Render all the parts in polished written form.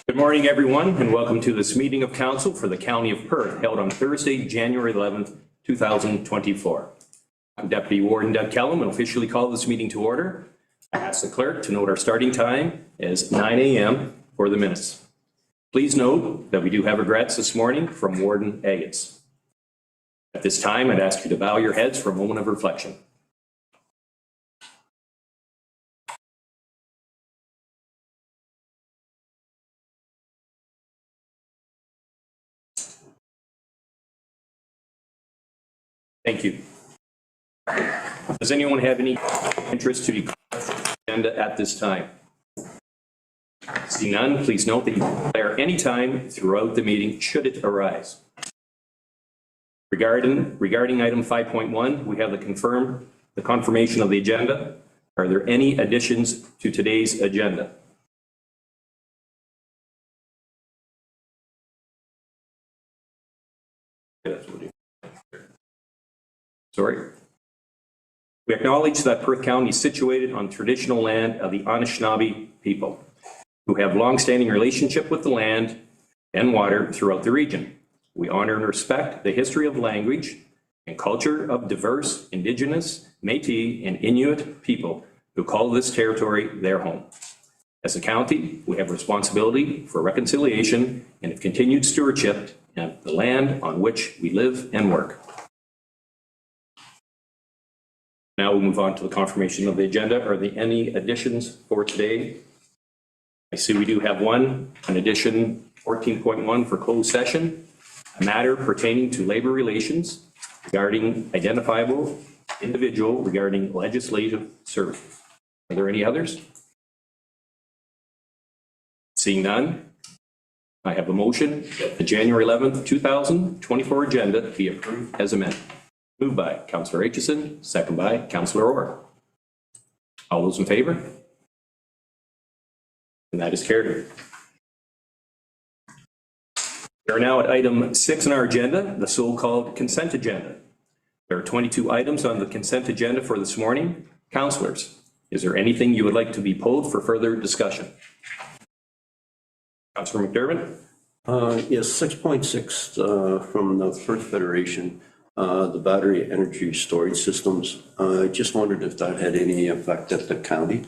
Good morning, everyone, and welcome to this meeting of council for the County of Perth, held on Thursday, January 11th, 2024. I'm Deputy Warden Doug Kellum and officially call this meeting to order. I ask the clerk to note our starting time as 9 a.m. for the minutes. Please note that we do have regrets this morning from Warden Agates. At this time, I'd ask you to bow your heads for a moment of reflection. Thank you. Does anyone have any interest to declare the agenda at this time? See none, please note that you can declare any time throughout the meeting should it arise. Regarding item 5.1, we have the confirmation of the agenda. Are there any additions to today's agenda? Sorry. We acknowledge that Perth County is situated on traditional land of the Anishinaabe people, who have long-standing relationship with the land and water throughout the region. We honor and respect the history of language and culture of diverse Indigenous, Métis, and Inuit people who call this territory their home. As a county, we have responsibility for reconciliation and continued stewardship of the land on which we live and work. Now we'll move on to the confirmation of the agenda. Are there any additions for today? I see we do have one, an addition 14.1 for closed session, a matter pertaining to labor relations regarding identifiable individual regarding legislative services. Are there any others? Seeing none, I have a motion that the January 11th, 2024 agenda be approved as amended. Moved by Councillor Aitchison, second by Councillor Orr. All those in favor? And that is carried. We are now at item 6 on our agenda, the so-called consent agenda. There are 22 items on the consent agenda for this morning. Councillors, is there anything you would like to be pulled for further discussion? Councillor McDermott? Yes, 6.6 from the Perth Federation. The battery energy storage systems. I just wondered if that had any effect at the county.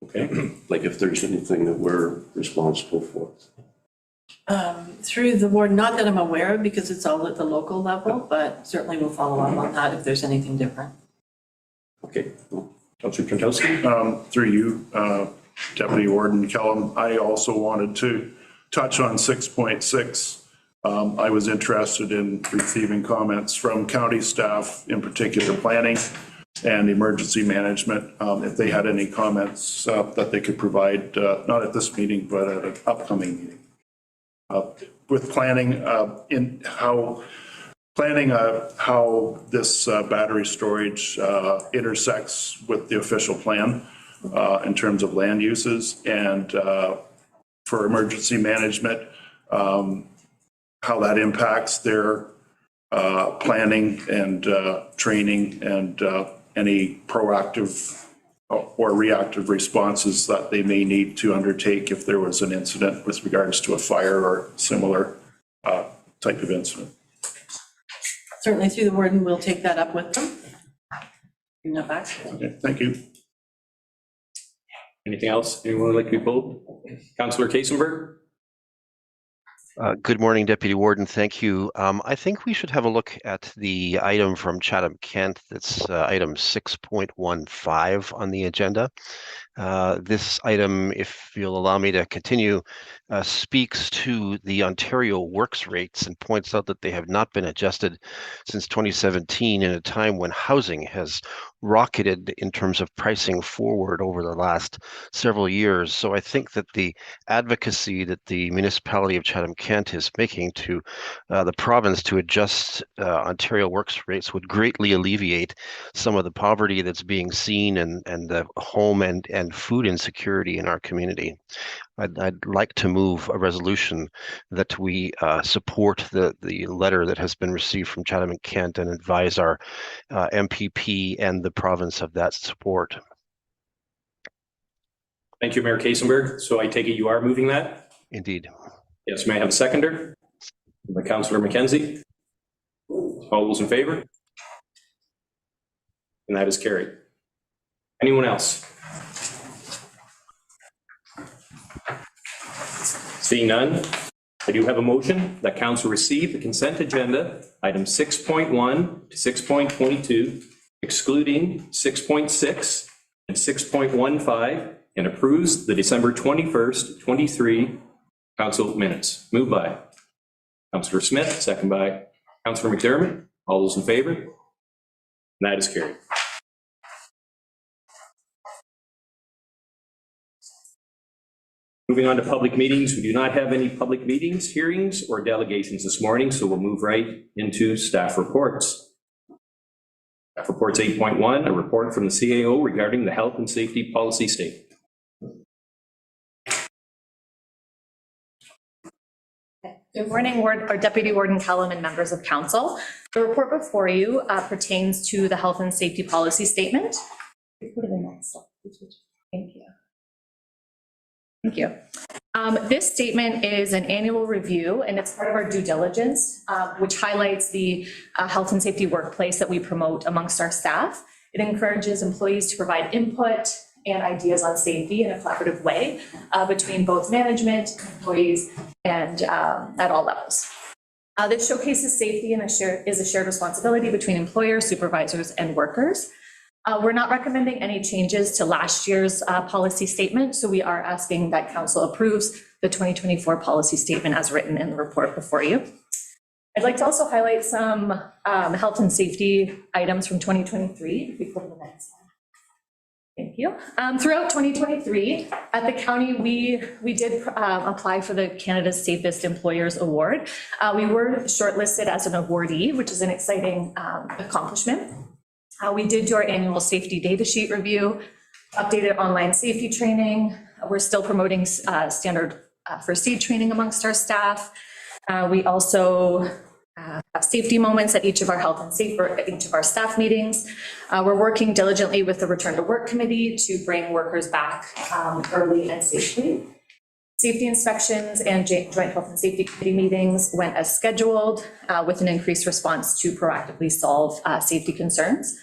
Okay. Like if there's anything that we're responsible for. Through the ward, not that I'm aware of because it's all at the local level, but certainly we'll follow up on that if there's anything different. Okay. Councillor Trentowski? Through you, Deputy Warden Kellum, I also wanted to touch on 6.6. I was interested in receiving comments from county staff, in particular planning and emergency management, if they had any comments that they could provide, not at this meeting, but at an upcoming meeting. With planning, in how this battery storage intersects with the official plan in terms of land uses, and for emergency management, how that impacts their planning and training and any proactive or reactive responses that they may need to undertake if there was an incident with regards to a fire or similar type of incident. Certainly through the warden, we'll take that up with them. Bring that back. Okay, thank you. Anything else anyone would like to be pulled? Councillor Kaysenberg? Good morning, Deputy Warden. Thank you. I think we should have a look at the item from Chatham-Kent. That's item 6.15 on the agenda. This item, if you'll allow me to continue, speaks to the Ontario works rates and points out that they have not been adjusted since 2017 in a time when housing has rocketed in terms of pricing forward over the last several years. So I think that the advocacy that the municipality of Chatham-Kent is making to the province to adjust Ontario works rates would greatly alleviate some of the poverty that's being seen and the home and food insecurity in our community. I'd like to move a resolution that we support the letter that has been received from Chatham-Kent and advise our MPP and the province of that support. Thank you, Mayor Kasenberg. So I take it you are moving that? Indeed. Yes, may I have a seconder? By Councillor McKenzie. All those in favor? And that is carried. Anyone else? Seeing none, I do have a motion that council receive the consent agenda, items 6.1 to 6.22, excluding 6.6 and 6.15, and approves the December 21st, 23 council minutes. Moved by Councillor Smith, second by Councillor McDermott. All those in favor? And that is carried. Moving on to public meetings, we do not have any public meetings, hearings, or delegations this morning, so we'll move right into staff reports. Staff reports 8.1, a report from the CAO regarding the health and safety policy statement. Good morning, Deputy Warden Callum and members of council. The report before you pertains to the health and safety policy statement. Go to the next slide. Thank you. Thank you. This statement is an annual review and it's part of our due diligence, which highlights the health and safety workplace that we promote amongst our staff. It encourages employees to provide input and ideas on safety in a collaborative way between both management, employees, and at all levels. This showcases safety and is a shared responsibility between employers, supervisors, and workers. We're not recommending any changes to last year's policy statement, so we are asking that council approves the 2024 policy statement as written in the report before you. I'd like to also highlight some health and safety items from 2023. If we go to the next slide. Thank you. Throughout 2023, at the county, we did apply for the Canada's Safest Employers Award. We were shortlisted as an awardee, which is an exciting accomplishment. We did do our annual safety data sheet review, updated online safety training. We're still promoting standard first aid training amongst our staff. We also have safety moments at each of our health and safety, at each of our staff meetings. We're working diligently with the Return to Work Committee to bring workers back early and safely. Safety inspections and Joint Health and Safety Committee meetings went as scheduled with an increased response to proactively solve safety concerns.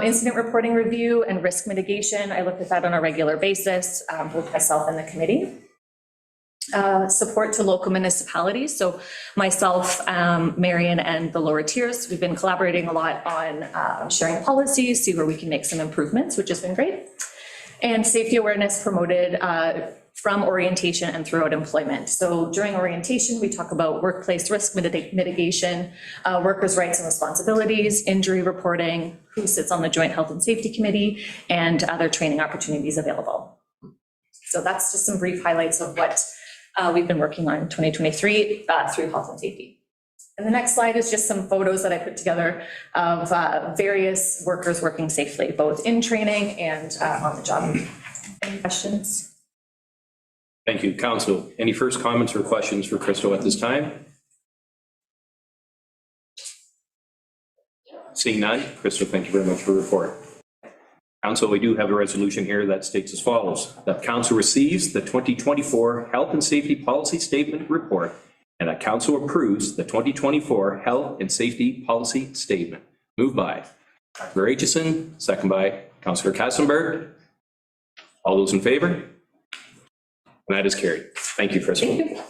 Incident reporting review and risk mitigation, I look at that on a regular basis, both myself and the committee. Support to local municipalities. So myself, Marion, and the lower tiers, we've been collaborating a lot on sharing policies, see where we can make some improvements, which has been great. And safety awareness promoted from orientation and throughout employment. So during orientation, we talk about workplace risk mitigation, workers' rights and responsibilities, injury reporting, who sits on the Joint Health and Safety Committee, and other training opportunities available. So that's just some brief highlights of what we've been working on in 2023 through health and safety. And the next slide is just some photos that I put together of various workers working safely, both in training and on the job. Any questions? Thank you, Council. Any first comments or questions for Crystal at this time? Seeing none, Crystal, thank you very much for the report. Council, we do have a resolution here that states as follows: that Council receives the 2024 Health and Safety Policy Statement Report, and that Council approves the 2024 Health and Safety Policy Statement. Moved by Councillor Aitchison, second by Councillor Kassenberg. All those in favor? And that is carried. Thank you, Crystal. Thank you.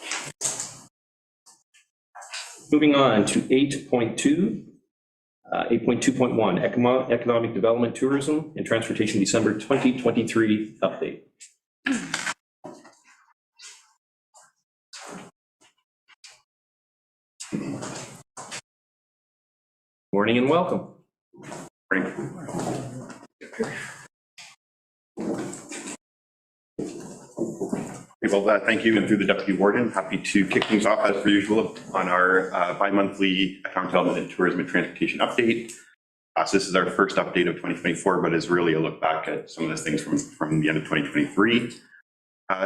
Moving on to 8.2. 8.2.1, Economic Development, Tourism, and Transportation December 2023 update. Morning and welcome. Well, thank you, and through the Deputy Warden, happy to kick things off as per usual on our bi-monthly economic development and tourism and transportation update. So this is our first update of 2024, but is really a look back at some of the things from the end of 2023.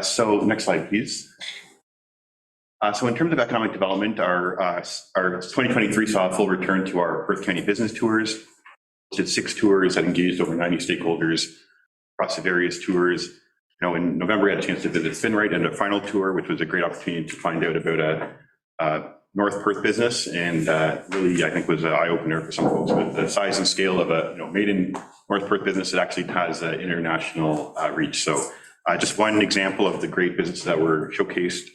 So next slide, please. So in terms of economic development, our 2023 saw a full return to our Perth County business tours. We did 6 tours that engaged over 90 stakeholders across the various tours. In November, I had a chance to visit Finright and a final tour, which was a great opportunity to find out about a North Perth business, and really, I think, was an eye-opener for some folks with the size and scale of a made in North Perth business that actually has an international reach. So just one example of the great businesses that were showcased,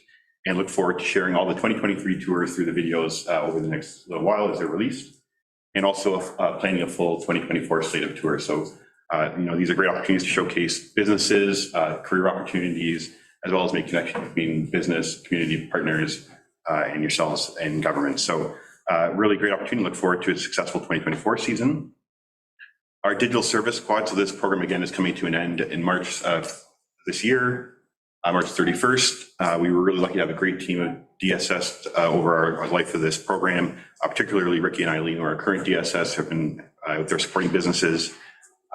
and look forward to sharing all the 2023 tours through the videos over the next little while as they're released, and also planning a full 2024 slate of tours. So these are great opportunities to showcase businesses, career opportunities, as well as make connections between business, community partners, and yourselves and government. So really great opportunity. Look forward to a successful 2024 season. Our digital service squad, so this program again is coming to an end in March of this year, March 31st. We were really lucky to have a great team of DSS over our life of this program, particularly Ricky and Eileen, who are our current DSS, have been with their supporting businesses.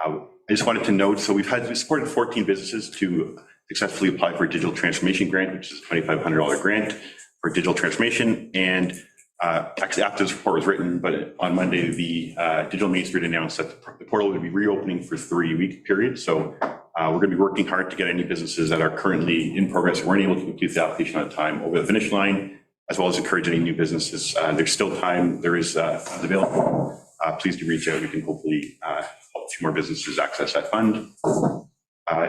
I just wanted to note, so we supported 14 businesses to successfully apply for a digital transformation grant, which is a $2,500 grant for digital transformation. And actually, after this report was written, but on Monday, the Digital Main Street announced that the portal would be reopening for 3-week period. So we're going to be working hard to get any businesses that are currently in progress who weren't able to complete the application on time over the finish line, as well as encourage any new businesses. There's still time. There is funds available. Please do reach out. We can hopefully help a few more businesses access that fund.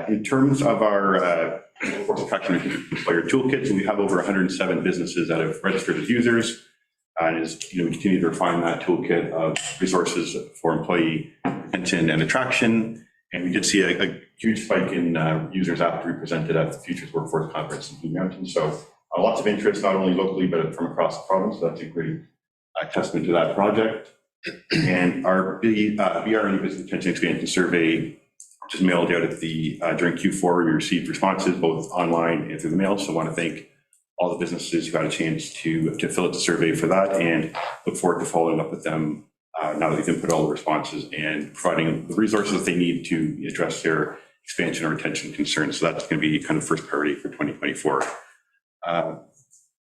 In terms of our workforce attraction employer toolkit, so we have over 107 businesses that have registered as users. And as we continue to refine that toolkit of resources for employee retention and attraction. And we did see a huge spike in users after we presented at the Futures Workforce Conference in Blue Mountain. So lots of interest, not only locally, but from across the province. So that's a great testament to that project. And our BRE Business Retention Expansion Survey, which is mailed out at during Q4, we received responses both online and through the mail. So I want to thank all the businesses who had a chance to fill out the survey for that, and look forward to following up with them now that they've input all the responses and providing the resources that they need to address their expansion or retention concerns. So that's going to be kind of first priority for 2024. I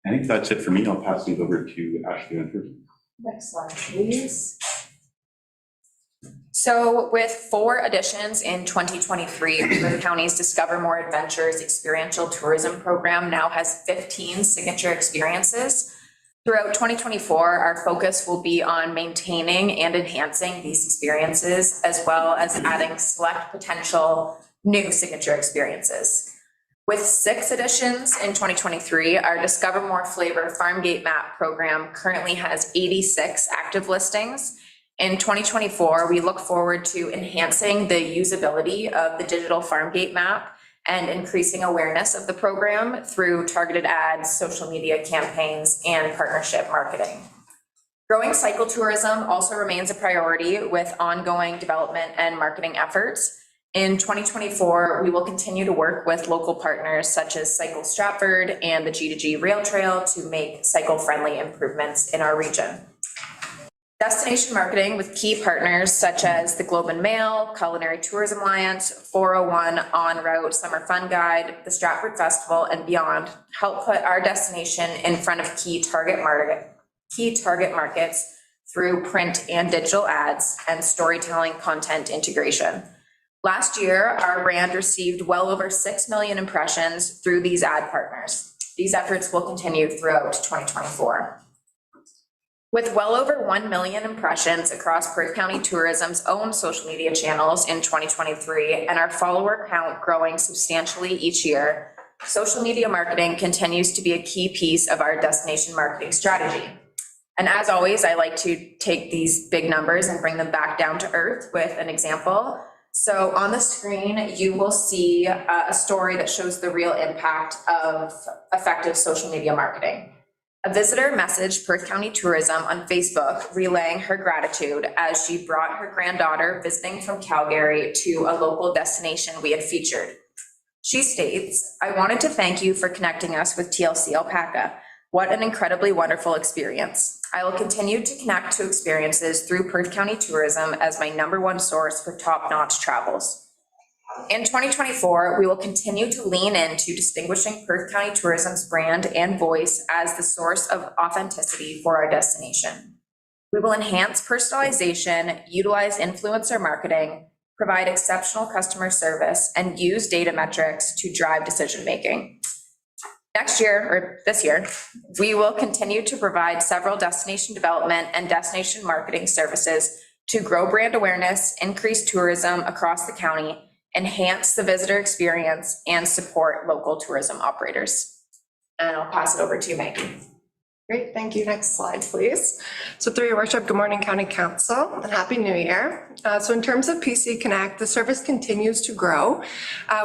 think that's it for me. I'll pass things over to Ashley Hunter. Next slide, please. So with 4 additions in 2023, Perth County's Discover More Adventures experiential tourism program now has 15 signature experiences. Throughout 2024, our focus will be on maintaining and enhancing these experiences, as well as adding select potential new signature experiences. With 6 additions in 2023, our Discover More Flavor Farm Gate Map program currently has 86 active listings. In 2024, we look forward to enhancing the usability of the digital farm gate map and increasing awareness of the program through targeted ads, social media campaigns, and partnership marketing. Growing cycle tourism also remains a priority with ongoing development and marketing efforts. In 2024, we will continue to work with local partners such as Cycle Stratford and the G2G Rail Trail to make cycle-friendly improvements in our region. Destination marketing with key partners such as the Globe and Mail, Culinary Tourism Alliance, 401 En Route Summer Fun Guide, the Stratford Festival, and beyond help put our destination in front of key target markets through print and digital ads and storytelling content integration. Last year, our brand received well over 6 million impressions through these ad partners. These efforts will continue throughout 2024. With well over 1 million impressions across Perth County Tourism's own social media channels in 2023 and our follower count growing substantially each year, social media marketing continues to be a key piece of our destination marketing strategy. And as always, I like to take these big numbers and bring them back down to earth with an example. So on the screen, you will see a story that shows the real impact of effective social media marketing. A visitor messaged Perth County Tourism on Facebook relaying her gratitude as she brought her granddaughter visiting from Calgary to a local destination we had featured. She states, "I wanted to thank you for connecting us with TLC Alpaca. What an incredibly wonderful experience. I will continue to connect to experiences through Perth County Tourism as my #1 source for top-notch travels." In 2024, we will continue to lean into distinguishing Perth County Tourism's brand and voice as the source of authenticity for our destination. We will enhance personalization, utilize influencer marketing, provide exceptional customer service, and use data metrics to drive decision-making. Next year, or this year, we will continue to provide several destination development and destination marketing services to grow brand awareness, increase tourism across the county, enhance the visitor experience, and support local tourism operators. And I'll pass it over to you, Maggie. Great, thank you. Next slide, please. So through your worship, good morning, County Council, and Happy New Year. So in terms of PC Connect, the service continues to grow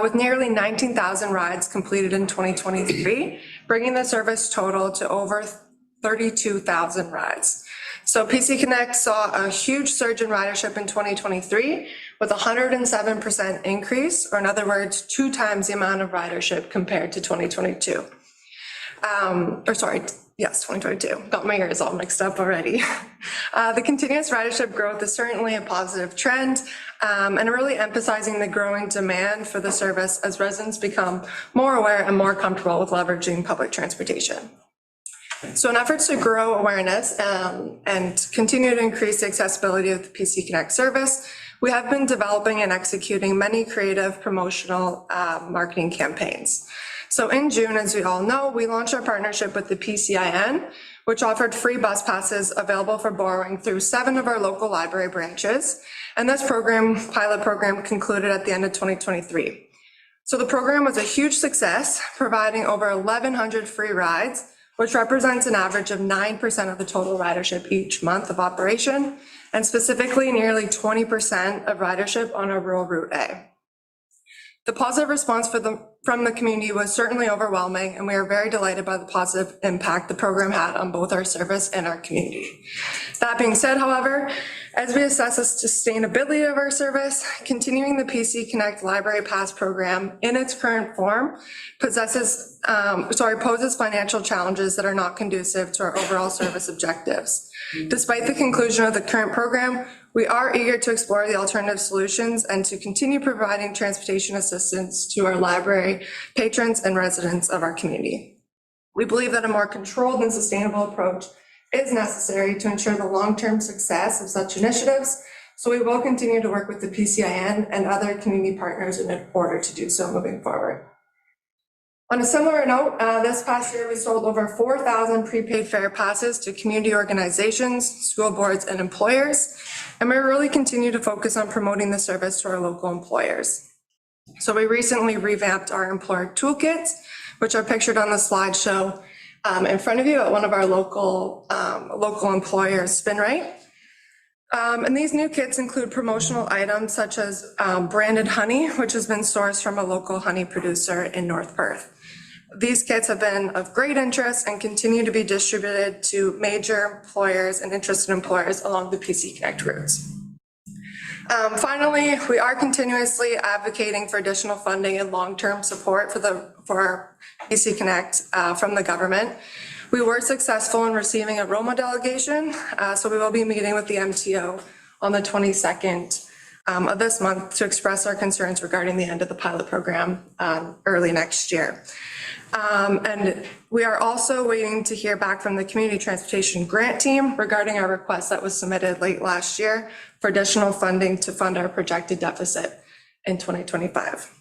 with nearly 19,000 rides completed in 2023, bringing the service total to over 32,000 rides. So PC Connect saw a huge surge in ridership in 2023 with a 107% increase, or in other words, 2 times the amount of ridership compared to 2022. Yes, 2022. Got my years all mixed up already. The continuous ridership growth is certainly a positive trend and really emphasizing the growing demand for the service as residents become more aware and more comfortable with leveraging public transportation. So in efforts to grow awareness and continue to increase the accessibility of the PC Connect service, we have been developing and executing many creative promotional marketing campaigns. So in June, as we all know, we launched our partnership with the PCIN, which offered free bus passes available for borrowing through 7 of our local library branches. And this pilot program concluded at the end of 2023. So the program was a huge success, providing over 1,100 free rides, which represents an average of 9% of the total ridership each month of operation, and specifically nearly 20% of ridership on our rural Route A. The positive response from the community was certainly overwhelming, and we are very delighted by the positive impact the program had on both our service and our community. That being said, however, as we assess the sustainability of our service, continuing the PC Connect Library Pass program in its current form poses financial challenges that are not conducive to our overall service objectives. Despite the conclusion of the current program, we are eager to explore the alternative solutions and to continue providing transportation assistance to our library patrons and residents of our community. We believe that a more controlled and sustainable approach is necessary to ensure the long-term success of such initiatives, so we will continue to work with the PCIN and other community partners in order to do so moving forward. On a similar note, this past year we sold over 4,000 prepaid fare passes to community organizations, school boards, and employers, and we really continue to focus on promoting the service to our local employers. So we recently revamped our employer toolkits, which are pictured on the slideshow in front of you at one of our local employers, SpinRite. And these new kits include promotional items such as branded honey, which has been sourced from a local honey producer in North Perth. These kits have been of great interest and continue to be distributed to major employers and interested employers along the PC Connect routes. Finally, we are continuously advocating for additional funding and long-term support for our PC Connect from the government. We were successful in receiving a Roma delegation, so we will be meeting with the MTO on the 22nd of this month to express our concerns regarding the end of the pilot program early next year. And we are also waiting to hear back from the Community Transportation Grant Team regarding our request that was submitted late last year for additional funding to fund our projected deficit in 2025.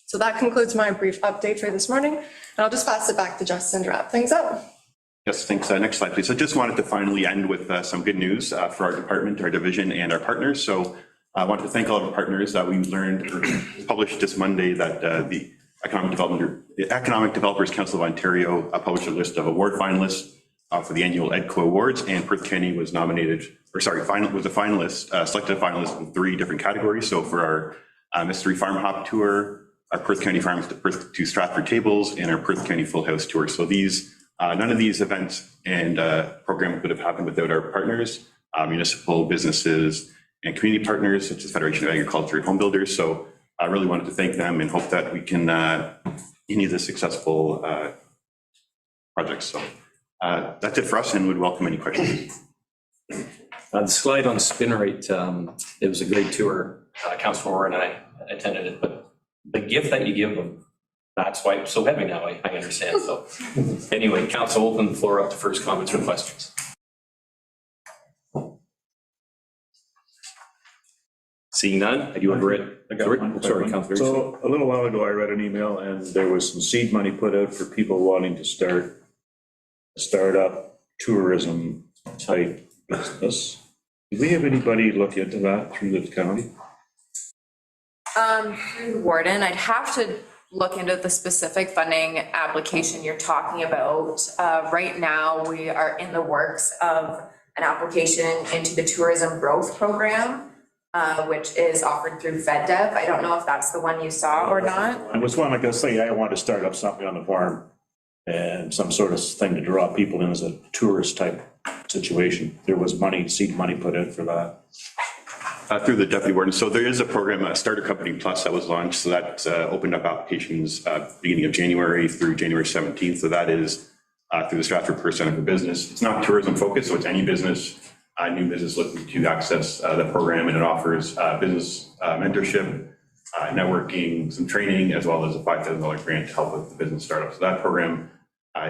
So that concludes my brief update for this morning, and I'll just pass it back to Justin to wrap things up. Yes, thanks. Next slide, please. I just wanted to finally end with some good news for our department, our division, and our partners. So I want to thank all of our partners that we learned or published this Monday that the Economic Developers Council of Ontario published a list of award finalists for the annual EDCO Awards, and Perth County was nominated, was a finalist, selected a finalist in 3 different categories. So for our Mystery Farm Hop Tour, our Perth County Farms to Perth to Stratford Tables, and our Perth County Full House Tour. So these, none of these events and programs would have happened without our partners, municipal businesses, and community partners such as Federation of Agriculture and Home Builders. So I really wanted to thank them and hope that we can continue the successful projects. So that's it for us, and would welcome any questions. The slide on SpinRite, it was a great tour. Councilor and I attended it, but the gift that you give them, that's why it's so heavy now, I understand. So anyway, Council, open the floor up to first comments or questions. Seeing none, I do have read. Sorry, Councillor. So a little while ago, I read an email and there was some seed money put out for people wanting to start up tourism type business. Do we have anybody look into that through the county? Through the warden, I'd have to look into the specific funding application you're talking about. Right now, we are in the works of an application into the tourism growth program, which is offered through FedDev. I don't know if that's the one you saw or not. It was one, like I say, I want to start up something on the farm and some sort of thing to draw people in as a tourist type situation. There was money, seed money put in for that. Through the deputy warden. So there is a program, Starter Company Plus, that was launched. So that opened up applications beginning of January through January 17th. So that is through the Stratford Perth Center for Business. It's not tourism focused, so it's any business, new business looking to access the program, and it offers business mentorship, networking, some training, as well as a $5,000 grant to help with the business startup. So that program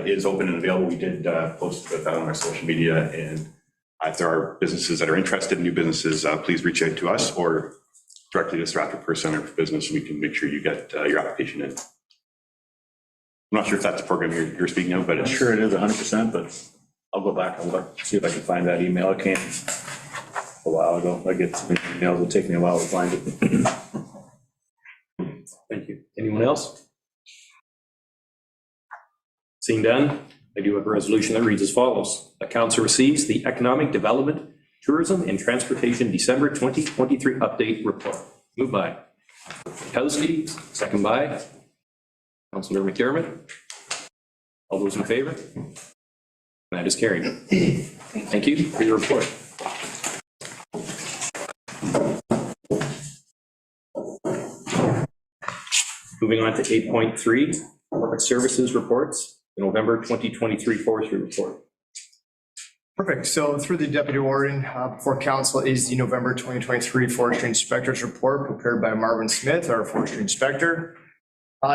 is open and available. We did post about that on our social media, and if there are businesses that are interested in new businesses, please reach out to us or directly to Stratford Perth Center for Business, so we can make sure you get your application in. I'm not sure if that's a program you're speaking of, but it's Sure, it is 100%, but I'll go back and look, see if I can find that email. I came a while ago. I get some emails, it'll take me a while to find it. Thank you. Anyone else? Seeing done, I do have a resolution that reads as follows. The council receives the Economic Development, Tourism and Transportation December 2023 update report. Moved by Kowski, second by Councillor McDermott. All those in favor? That is carried. Thank you for your report. Moving on to 8.3, Corporate Services Reports, the November 2023 Forestry Report. Perfect. So through the Deputy Warden, before Council is the November 2023 Forestry Inspector's Report prepared by Marvin Smith, our Forestry Inspector.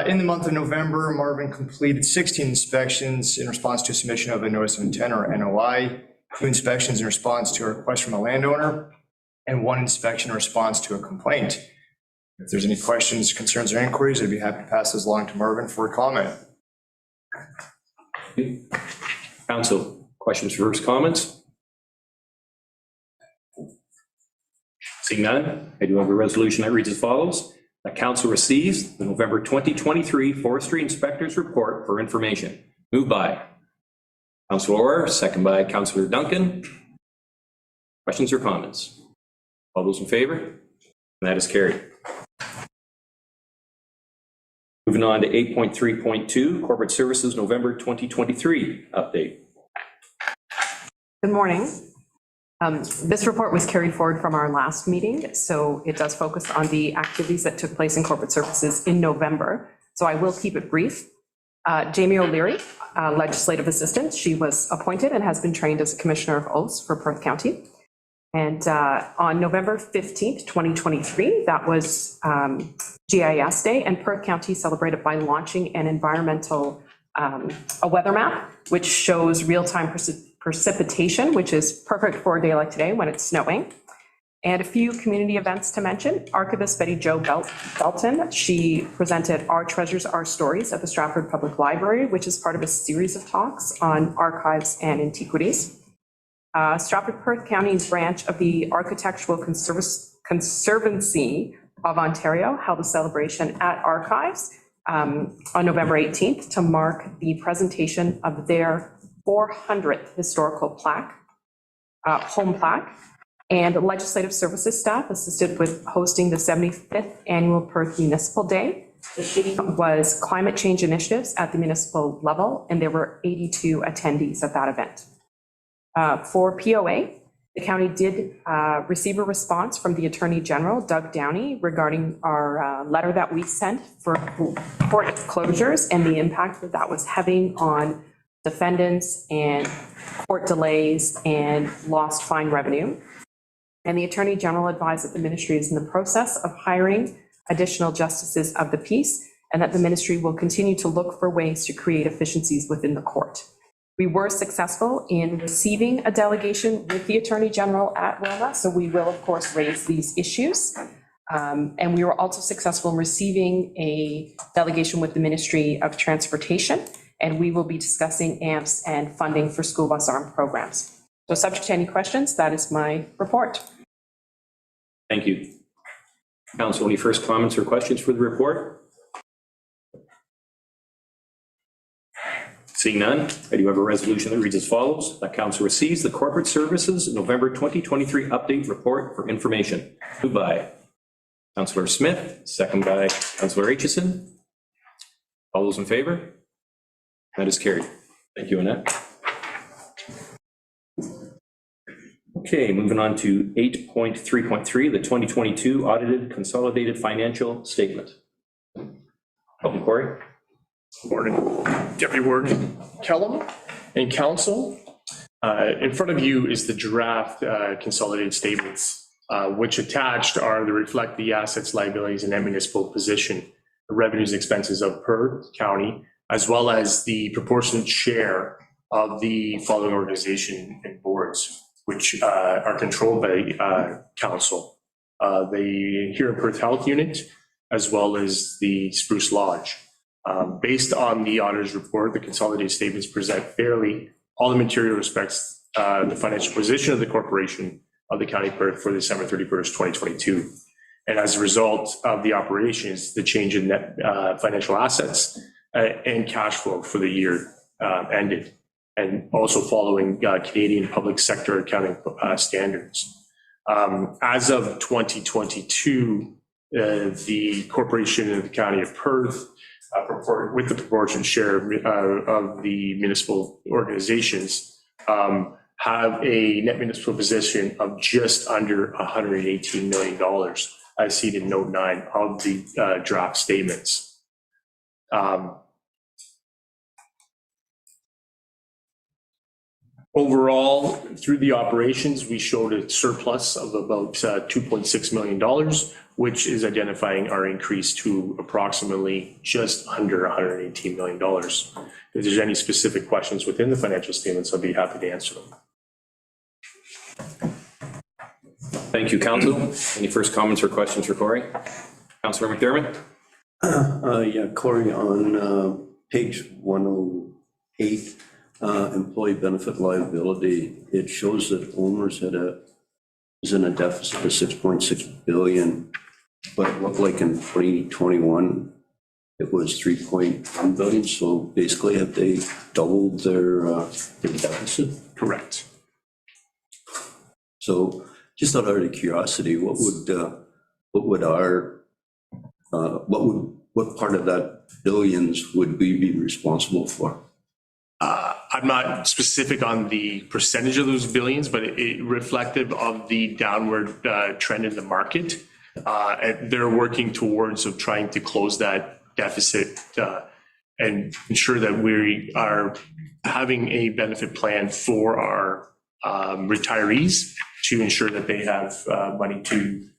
In the month of November, Marvin completed 16 inspections in response to a submission of a Notice of Intent, or NOI, 2 inspections in response to a request from a landowner, and 1 inspection in response to a complaint. If there's any questions, concerns, or inquiries, I'd be happy to pass this along to Marvin for a comment. Council, questions, first comments? Seeing none, I do have a resolution that reads as follows. The council receives the November 2023 Forestry Inspector's Report for information. Moved by Councillor Orr, second by Councillor Duncan. Questions or comments? All those in favor? And that is carried. Moving on to 8.3.2, Corporate Services November 2023 update. Good morning. This report was carried forward from our last meeting, so it does focus on the activities that took place in corporate services in November. So I will keep it brief. Jamie O'Leary, legislative assistant, she was appointed and has been trained as a commissioner of oaths for Perth County. And on November 15th, 2023, that was GIS Day, and Perth County celebrated by launching an environmental, a weather map, which shows real-time precipitation, which is perfect for a day like today when it's snowing. And a few community events to mention. Archivist Betty Jo Belton, she presented Our Treasures, Our Stories at the Stratford Public Library, which is part of a series of talks on archives and antiquities. Stratford Perth County's branch of the Architectural Conservancy of Ontario held a celebration at Archives on November 18th to mark the presentation of their 400th historical plaque, home plaque, and legislative services staff assisted with hosting the 75th annual Perth Municipal Day. The theme was climate change initiatives at the municipal level, and there were 82 attendees at that event. For POA, the county did receive a response from the Attorney General, Doug Downey, regarding our letter that we sent for court closures and the impact that that was having on defendants and court delays and lost fine revenue. And the Attorney General advised that the ministry is in the process of hiring additional justices of the peace, and that the ministry will continue to look for ways to create efficiencies within the court. We were successful in receiving a delegation with the Attorney General at Roma, so we will, of course, raise these issues. And we were also successful in receiving a delegation with the Ministry of Transportation, and we will be discussing AMPS and funding for school bus arm programs. So subject to any questions, that is my report. Thank you. Council, any first comments or questions for the report? Seeing none, I do have a resolution that reads as follows. That council receives the Corporate Services November 2023 update report for information. Moved by Councillor Smith, second by Councillor Aitchison. All those in favor? That is carried. Thank you, Annette. Okay, moving on to 8.3.3, the 2022 audited consolidated financial statement. Welcome, Corey. Morning, Deputy Warden Kellum and Council. In front of you is the draft consolidated statements, which attached are the reflect the assets, liabilities, and net municipal position, the revenues, expenses of Perth County, as well as the proportionate share of the following organization and boards, which are controlled by Council. The Here in Perth Health Unit, as well as the Spruce Lodge. Based on the auditor's report, the consolidated statements present fairly all the material respects the financial position of the corporation of the County of Perth for December 31st, 2022. And as a result of the operations, the change in net financial assets and cash flow for the year ended, and also following Canadian public sector accounting standards. As of 2022, the corporation of the County of Perth, with the proportionate share of the municipal organizations, have a net municipal position of just under $118 million, as seen in note 9 of the draft statements. Overall, through the operations, we showed a surplus of about $2.6 million, which is identifying our increase to approximately just under $118 million. If there's any specific questions within the financial statements, I'll be happy to answer them. Thank you, Council. Any first comments or questions for Corey? Councillor McDermott? Yeah, Corey, on page 108, employee benefit liability, it shows that OMERS is in a deficit of 6.6 billion, but it looked like in 2021 it was 3.1 billion. So basically, have they doubled their deficit? Correct. So just out of curiosity, what part of that billions would we be responsible for? I'm not specific on the percentage of those billions, but it reflective of the downward trend in the market. And they're working towards of trying to close that deficit and ensure that we are having a benefit plan for our retirees to ensure that they have money to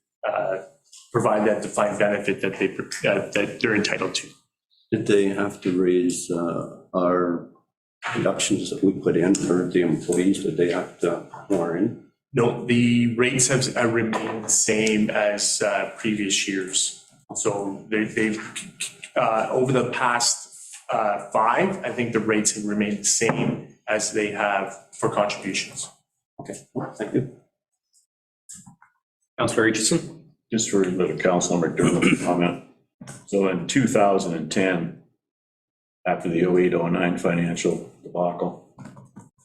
provide that defined benefit that they're entitled to. Did they have to raise our reductions that we put in for the employees? Did they have to more in? No, the rates have remained the same as previous years. So they've over the past 5, I think the rates have remained the same as they have for contributions. Okay, thank you. Councillor Aitchison? Just for a little Councilor McDermott comment. So in 2010, after the 08-09 financial debacle,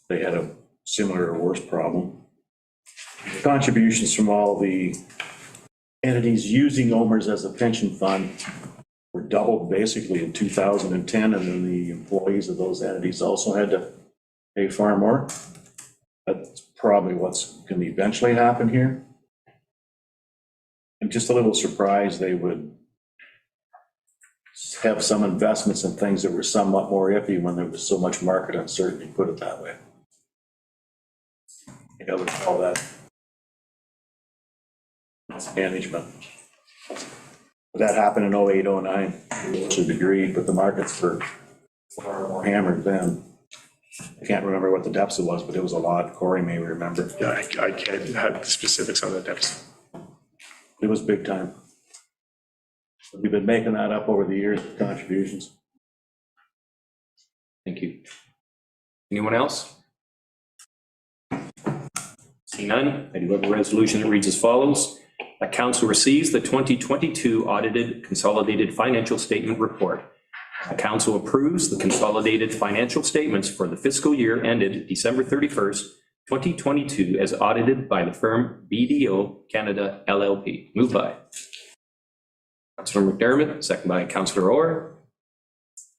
they had a similar or worse problem. Contributions from all the entities using OMERS as a pension fund were doubled basically in 2010, and then the employees of those entities also had to pay far more. That's probably what's going to eventually happen here. I'm just a little surprised they would have some investments in things that were somewhat more iffy when there was so much market uncertainty, put it that way. I think I would call that management. But that happened in 08-09 to a degree, but the markets were far more hammered then. I can't remember what the deficit was, but it was a lot. Corey may remember. Yeah, I can't have the specifics on the deficit. It was big time. We've been making that up over the years with contributions. Thank you. Anyone else? Seeing none, I do have a resolution that reads as follows. That council receives the 2022 audited consolidated financial statement report. The council approves the consolidated financial statements for the fiscal year ended December 31st, 2022 as audited by the firm BDO Canada LLP. Moved by Councillor McDermott, second by Councillor Orr.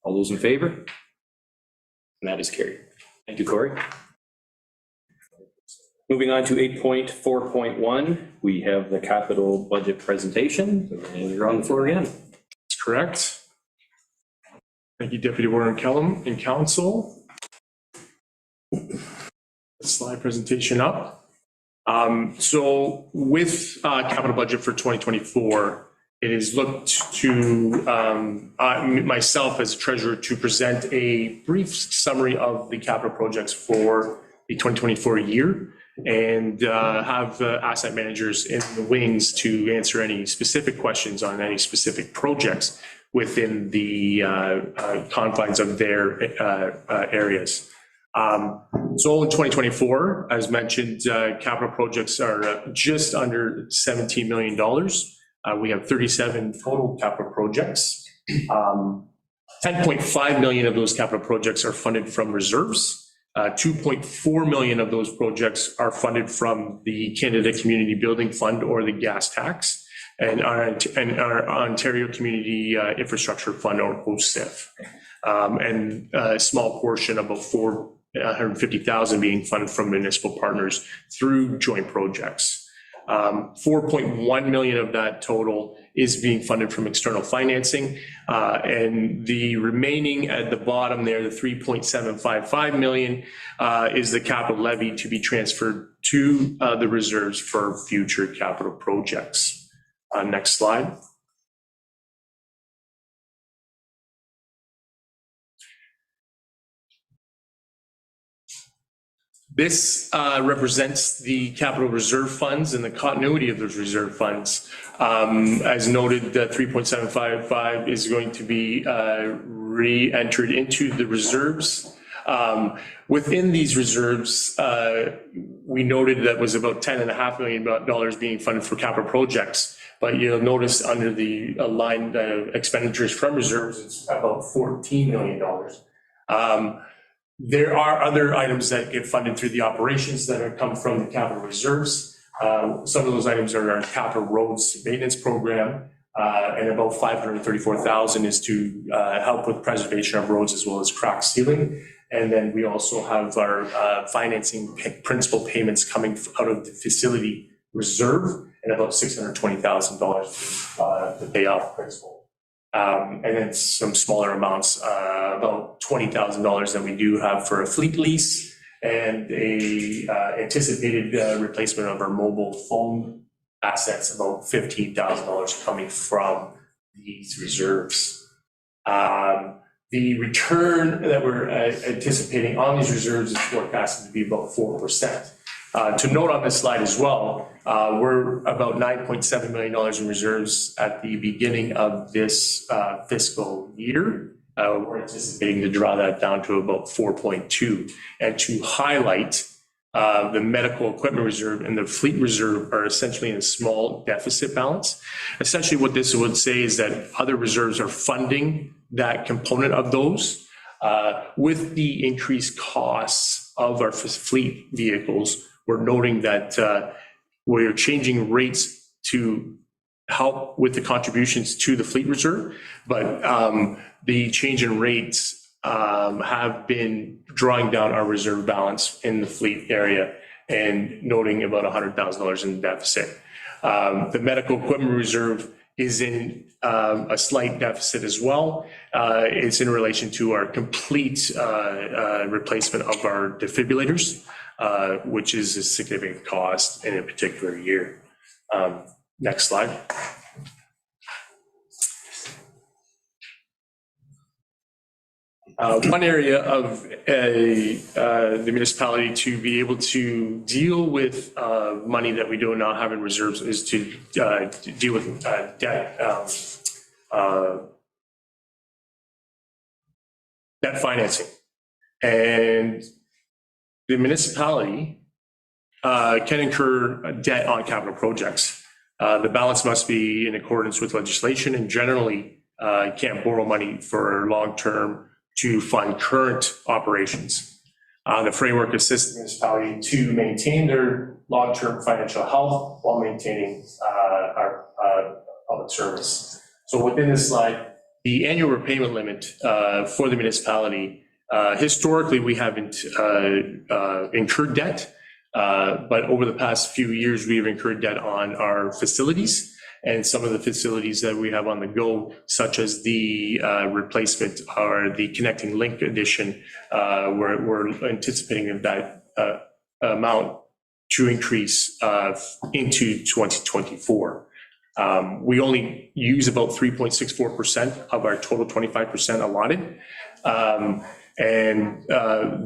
All those in favor? And that is carried. Thank you, Corey. Moving on to 8.4.1, we have the capital budget presentation, and you're on the floor again. That's correct. Thank you, Deputy Warden Kellum and Council. Slide presentation up. So with capital budget for 2024, it is looked to myself as treasurer to present a brief summary of the capital projects for the 2024 year and have asset managers in the wings to answer any specific questions on any specific projects within the confines of their areas. So in 2024, as mentioned, capital projects are just under $17 million. We have 37 total capital projects. 10.5 million of those capital projects are funded from reserves. 2.4 million of those projects are funded from the Canada Community Building Fund or the gas tax, and our Ontario Community Infrastructure Fund or OCIF. And a small portion, about 450,000 being funded from municipal partners through joint projects. 4.1 million of that total is being funded from external financing, and the remaining at the bottom there, the 3.755 million, is the capital levy to be transferred to the reserves for future capital projects. Next slide. This represents the capital reserve funds and the continuity of those reserve funds. As noted, 3.755 is going to be re-entered into the reserves. Within these reserves, we noted that was about $10.5 million being funded for capital projects. But you'll notice under the line expenditures from reserves, it's about $14 million. There are other items that get funded through the operations that come from the capital reserves. Some of those items are our capital roads maintenance program, and about $534,000 is to help with preservation of roads as well as crack sealing. And then we also have our financing principal payments coming out of the facility reserve, and about $620,000 to pay off principal. And then some smaller amounts, about $20,000 that we do have for a fleet lease and a anticipated replacement of our mobile phone assets, about $15,000 coming from these reserves. The return that we're anticipating on these reserves is forecasted to be about 4%. To note on this slide as well, we're about $9.7 million in reserves at the beginning of this fiscal year. We're anticipating to draw that down to about 4.2. And to highlight, the medical equipment reserve and the fleet reserve are essentially in a small deficit balance. Essentially what this would say is that other reserves are funding that component of those. With the increased costs of our fleet vehicles, we're noting that we're changing rates to help with the contributions to the fleet reserve, but the change in rates have been drawing down our reserve balance in the fleet area and noting about $100,000 in deficit. The medical equipment reserve is in a slight deficit as well. It's in relation to our complete replacement of our defibrillators, which is a significant cost in a particular year. Next slide. One area of the municipality to be able to deal with money that we do not have in reserves is to deal with debt debt financing. And the municipality can incur debt on capital projects. The balance must be in accordance with legislation, and generally you can't borrow money for long-term to fund current operations. The framework assists the municipality to maintain their long-term financial health while maintaining our public service. So within this slide, the annual repayment limit for the municipality, historically, we haven't incurred debt, but over the past few years, we've incurred debt on our facilities and some of the facilities that we have on the go, such as the replacement or the connecting link addition. We're anticipating that amount to increase into 2024. We only use about 3.64% of our total 25% allotted.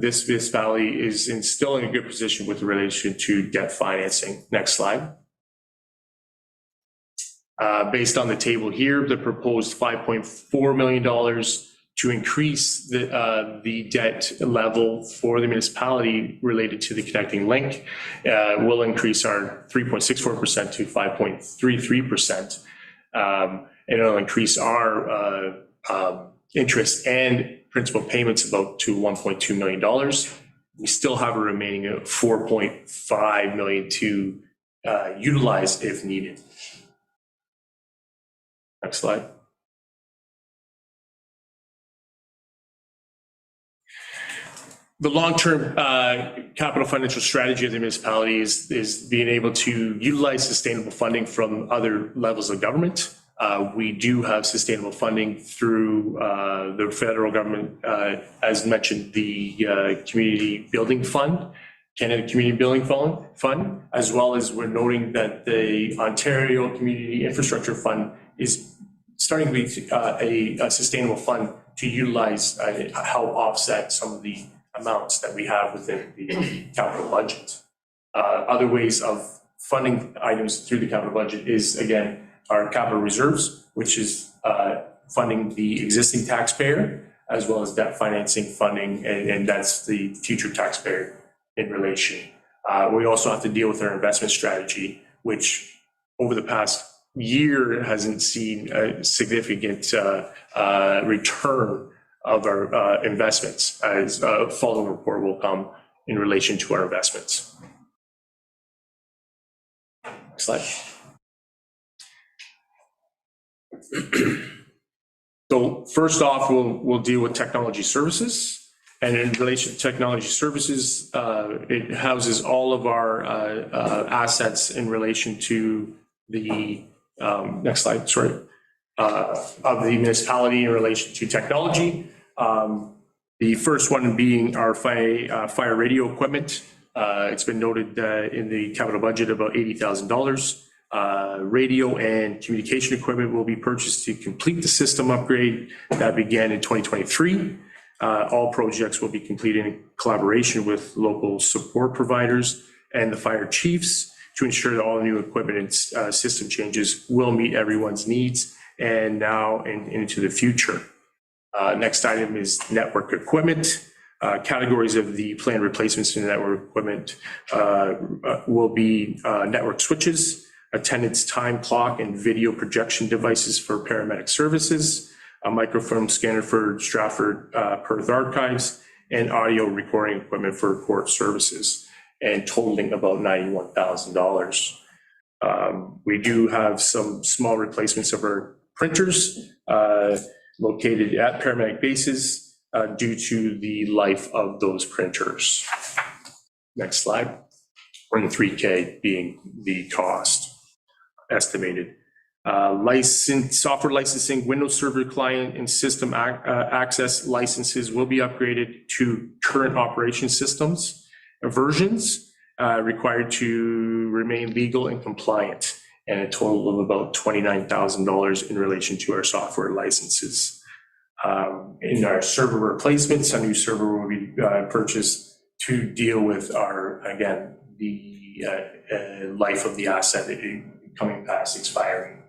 This valley is still in a good position with relation to debt financing. Next slide. Based on the table here, the proposed $5.4 million to increase the debt level for the municipality related to the connecting link will increase our 3.64% to 5.33%. And it'll increase our interest and principal payments about to $1.2 million. We still have a remaining $4.5 million to utilize if needed. Next slide. The long-term capital financial strategy of the municipality is being able to utilize sustainable funding from other levels of government. We do have sustainable funding through the federal government, as mentioned, the Community Building Fund, Canada Community Building Fund, as well as we're noting that the Ontario Community Infrastructure Fund is starting to be a sustainable fund to utilize, help offset some of the amounts that we have within the capital budget. Other ways of funding items through the capital budget is, again, our capital reserves, which is funding the existing taxpayer, as well as debt financing funding, and that's the future taxpayer in relation. We also have to deal with our investment strategy, which over the past year hasn't seen a significant return of our investments, as a following report will come in relation to our investments. Next slide. So first off, we'll deal with technology services. And in relation to technology services, it houses all of our assets in relation to the, next slide, sorry, of the municipality in relation to technology. The first one being our fire radio equipment. It's been noted in the capital budget about $80,000. Radio and communication equipment will be purchased to complete the system upgrade that began in 2023. All projects will be completed in collaboration with local support providers and the fire chiefs to ensure that all the new equipment and system changes will meet everyone's needs and now and into the future. Next item is network equipment. Categories of the planned replacements in network equipment will be network switches, attendance time clock and video projection devices for paramedic services, a microfilm scanner for Stratford Perth Archives, and audio recording equipment for court services, and totaling about $91,000. We do have some small replacements of our printers located at paramedic bases due to the life of those printers. Next slide. And $3K being the cost estimated. Software licensing, Windows Server client and system access licenses will be upgraded to current operation systems versions required to remain legal and compliant, and a total of about $29,000 in relation to our software licenses. In our server replacements, a new server will be purchased to deal with our, again, the life of the asset coming past expiring.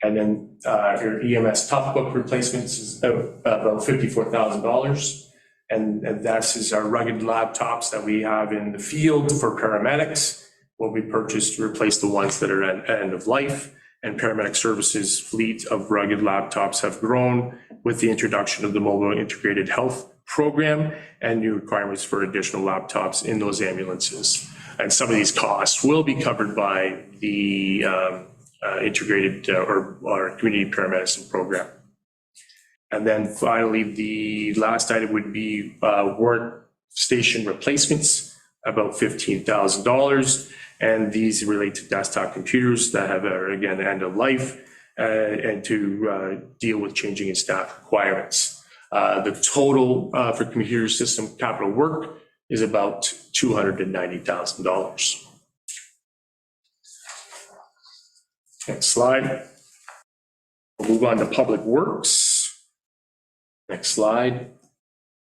And then your EMS top book replacements is about $54,000. And that is our rugged laptops that we have in the field for paramedics, will be purchased to replace the ones that are at end of life. And paramedic services fleet of rugged laptops have grown with the introduction of the mobile integrated health program and new requirements for additional laptops in those ambulances. And some of these costs will be covered by the integrated or community paramedicine program. And then finally, the last item would be workstation replacements, about $15,000. And these relate to desktop computers that have, again, end of life and to deal with changing in staff requirements. The total for computer system capital work is about $290,000. Next slide. We'll move on to public works. Next slide.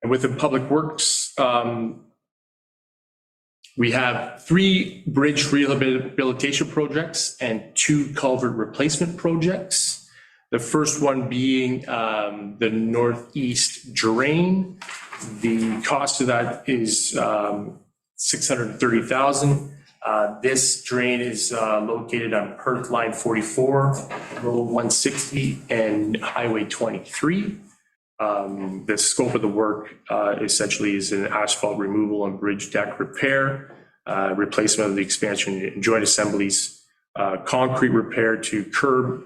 And within public works, we have 3 bridge rehabilitation projects and 2 culvert replacement projects. The first one being the northeast drain. The cost of that is $630,000. This drain is located on Perth Line 44, Road 160, and Highway 23. The scope of the work essentially is an asphalt removal and bridge deck repair, replacement of the expansion and joint assemblies, concrete repair to curb,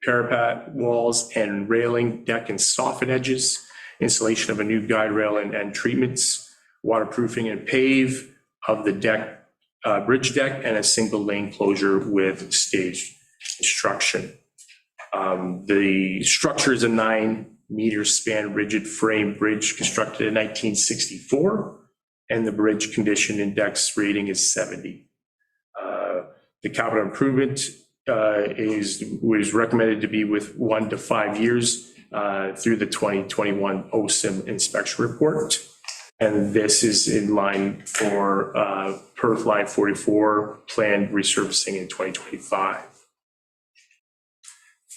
parapet walls and railing, deck and soffit edges, installation of a new guide rail and treatments, waterproofing and pave of the deck, bridge deck, and a single lane closure with staged construction. The structure is a 9-meter span rigid frame bridge constructed in 1964, and the bridge condition index rating is 70. The capital improvement was recommended to be with 1 to 5 years through the 2021 OSIM inspection report. And this is in line for Perth Line 44 planned resurfacing in 2025.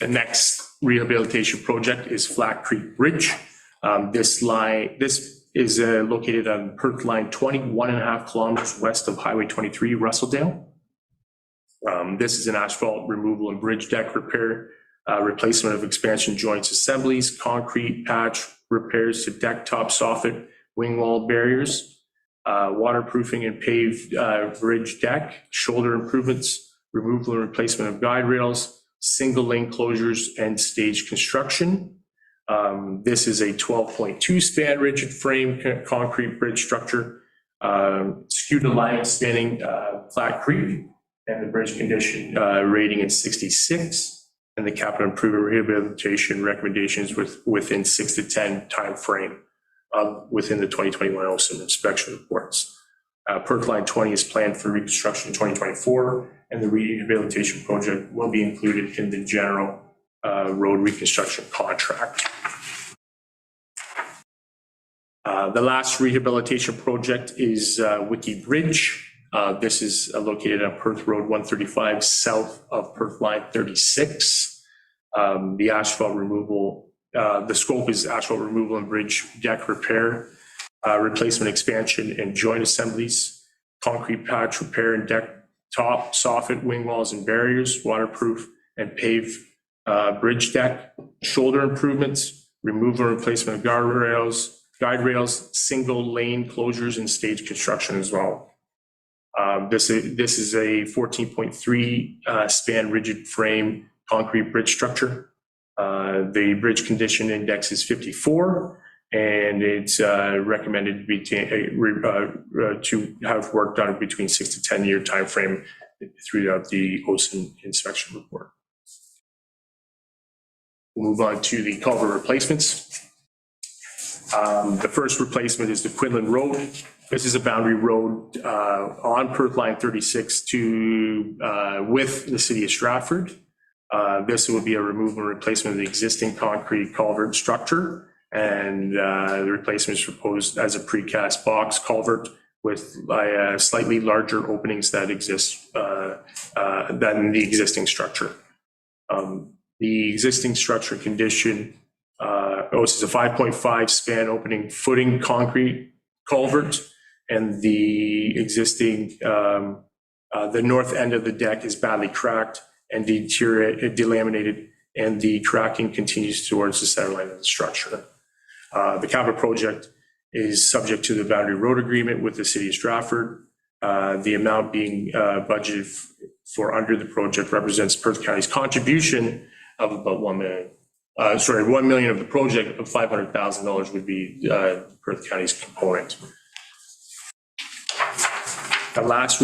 The next rehabilitation project is Flat Creek Bridge. This is located on Perth Line 20, 1.5 kilometers west of Highway 23, Russelldale. This is an asphalt removal and bridge deck repair, replacement of expansion joints assemblies, concrete patch repairs to deck top soffit, wing wall barriers, waterproofing and paved bridge deck, shoulder improvements, removal and replacement of guide rails, single lane closures, and stage construction. This is a 12.2 span rigid frame concrete bridge structure, skewed line spanning Flat Creek, and the bridge condition rating is 66, and the capital improvement rehabilitation recommendations within 6 to 10 time frame within the 2021 OSIM inspection reports. Perth Line 20 is planned for reconstruction in 2024, and the rehabilitation project will be included in the general road reconstruction contract. The last rehabilitation project is Wiki Bridge. This is located on Perth Road 135, south of Perth Line 36. The asphalt removal, the scope is asphalt removal and bridge deck repair, replacement expansion and joint assemblies, concrete patch repair and deck top, soffit, wing walls and barriers, waterproof and paved bridge deck, shoulder improvements, removal and replacement of guide rails, single lane closures and stage construction as well. This is a 14.3 span rigid frame concrete bridge structure. The bridge condition index is 54, and it's recommended to have work done between 6 to 10 year time frame throughout the OSIM inspection report. We'll move on to the culvert replacements. The first replacement is the Quinlan Road. This is a boundary road on Perth Line 36 with the city of Stratford. This will be a removal and replacement of the existing concrete culvert structure, and the replacement is proposed as a precast box culvert with slightly larger openings that exist than the existing structure. The existing structure condition, this is a 5.5 span opening footing concrete culvert, and the existing, the north end of the deck is badly cracked and delaminated, and the cracking continues towards the center line of the structure. The capital project is subject to the boundary road agreement with the city of Stratford. The amount being budgeted for under the project represents Perth County's contribution of about $1 million. $1 million of the project, of $500,000 would be Perth County's component. The last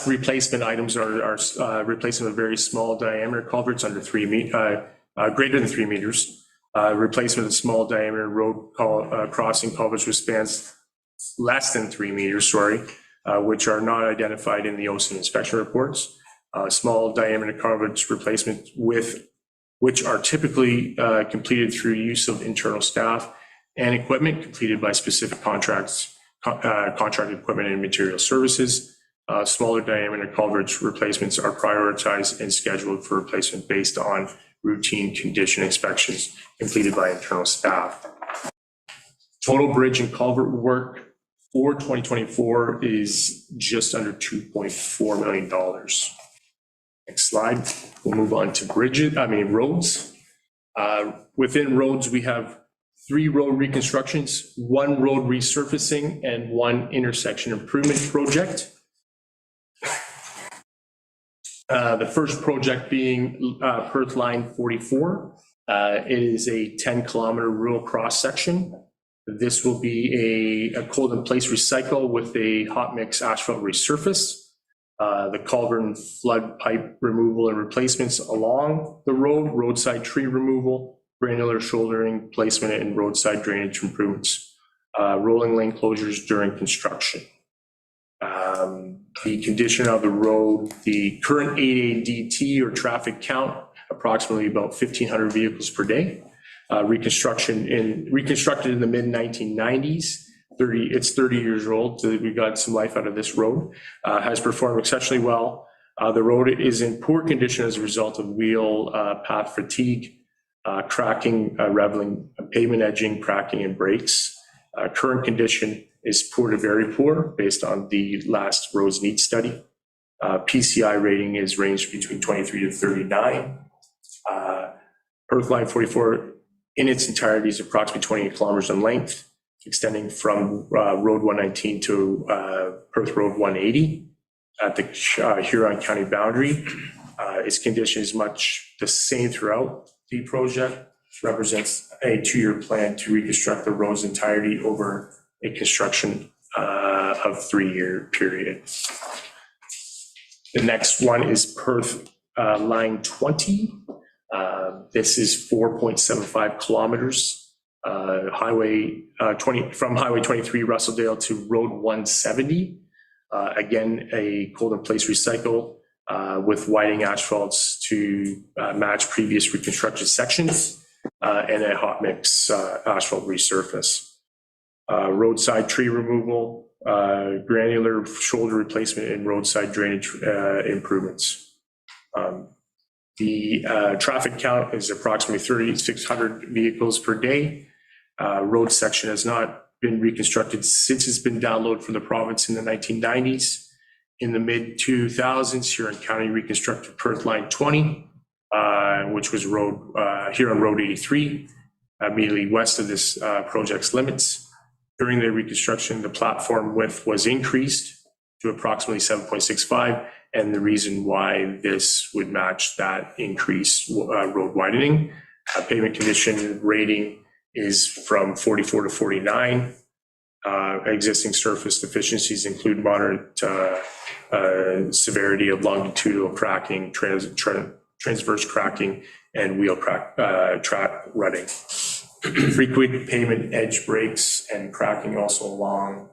replacement items are replacement of very small diameter culverts under greater than 3 meters. Replacement of small diameter road crossing culverts which spans less than 3 meters, which are not identified in the OSIN inspection reports. Small diameter culverts replacement which are typically completed through use of internal staff and equipment completed by specific contracted equipment and material services. Smaller diameter culverts replacements are prioritized and scheduled for replacement based on routine condition inspections completed by internal staff. Total bridge and culvert work for 2024 is just under $2.4 million. Next slide. We'll move on to roads. Within roads, we have 3 road reconstructions, 1 road resurfacing, and 1 intersection improvement project. The first project being Perth Line 44. It is a 10-kilometer rural cross-section. This will be a cold in place recycle with a hot mix asphalt resurface. The culvert and flood pipe removal and replacements along the road, roadside tree removal, granular shouldering placement, and roadside drainage improvements. Rolling lane closures during construction. The condition of the road, the current 8ADT or traffic count, approximately about 1,500 vehicles per day. Reconstructed in the mid-1990s. It's 30 years old, so we got some life out of this road. Has performed exceptionally well. The road is in poor condition as a result of wheel path fatigue, cracking, reveling, pavement edging, cracking, and brakes. Current condition is poor to very poor based on the last roads needs study. PCI rating is ranged between 23 to 39. Perth Line 44 in its entirety is approximately 28 kilometers in length, extending from Road 119 to Perth Road 180 at the Huron County boundary. Its condition is much the same throughout the project. Represents a 2-year plan to reconstruct the road's entirety over a construction of 3-year period. The next one is Perth Line 20. This is 4.75 kilometers. From Highway 23 Russellville to Road 170. Again, a cold in place recycle with widening asphalts to match previous reconstructed sections. And a hot mix asphalt resurface. Roadside tree removal, granular shoulder replacement, and roadside drainage improvements. The traffic count is approximately 3,600 vehicles per day. Road section has not been reconstructed since it's been downloaded from the province in the 1990s. In the mid-2000s, Huron County reconstructed Perth Line 20. Which was here on Road 83, immediately west of this project's limits. During the reconstruction, the platform width was increased to approximately 7.65, and the reason why this would match that increased road widening. Pavement condition rating is from 44 to 49. Existing surface deficiencies include moderate severity of longitudinal cracking, transverse cracking, and wheel track rutting. Frequent pavement edge breaks and cracking also along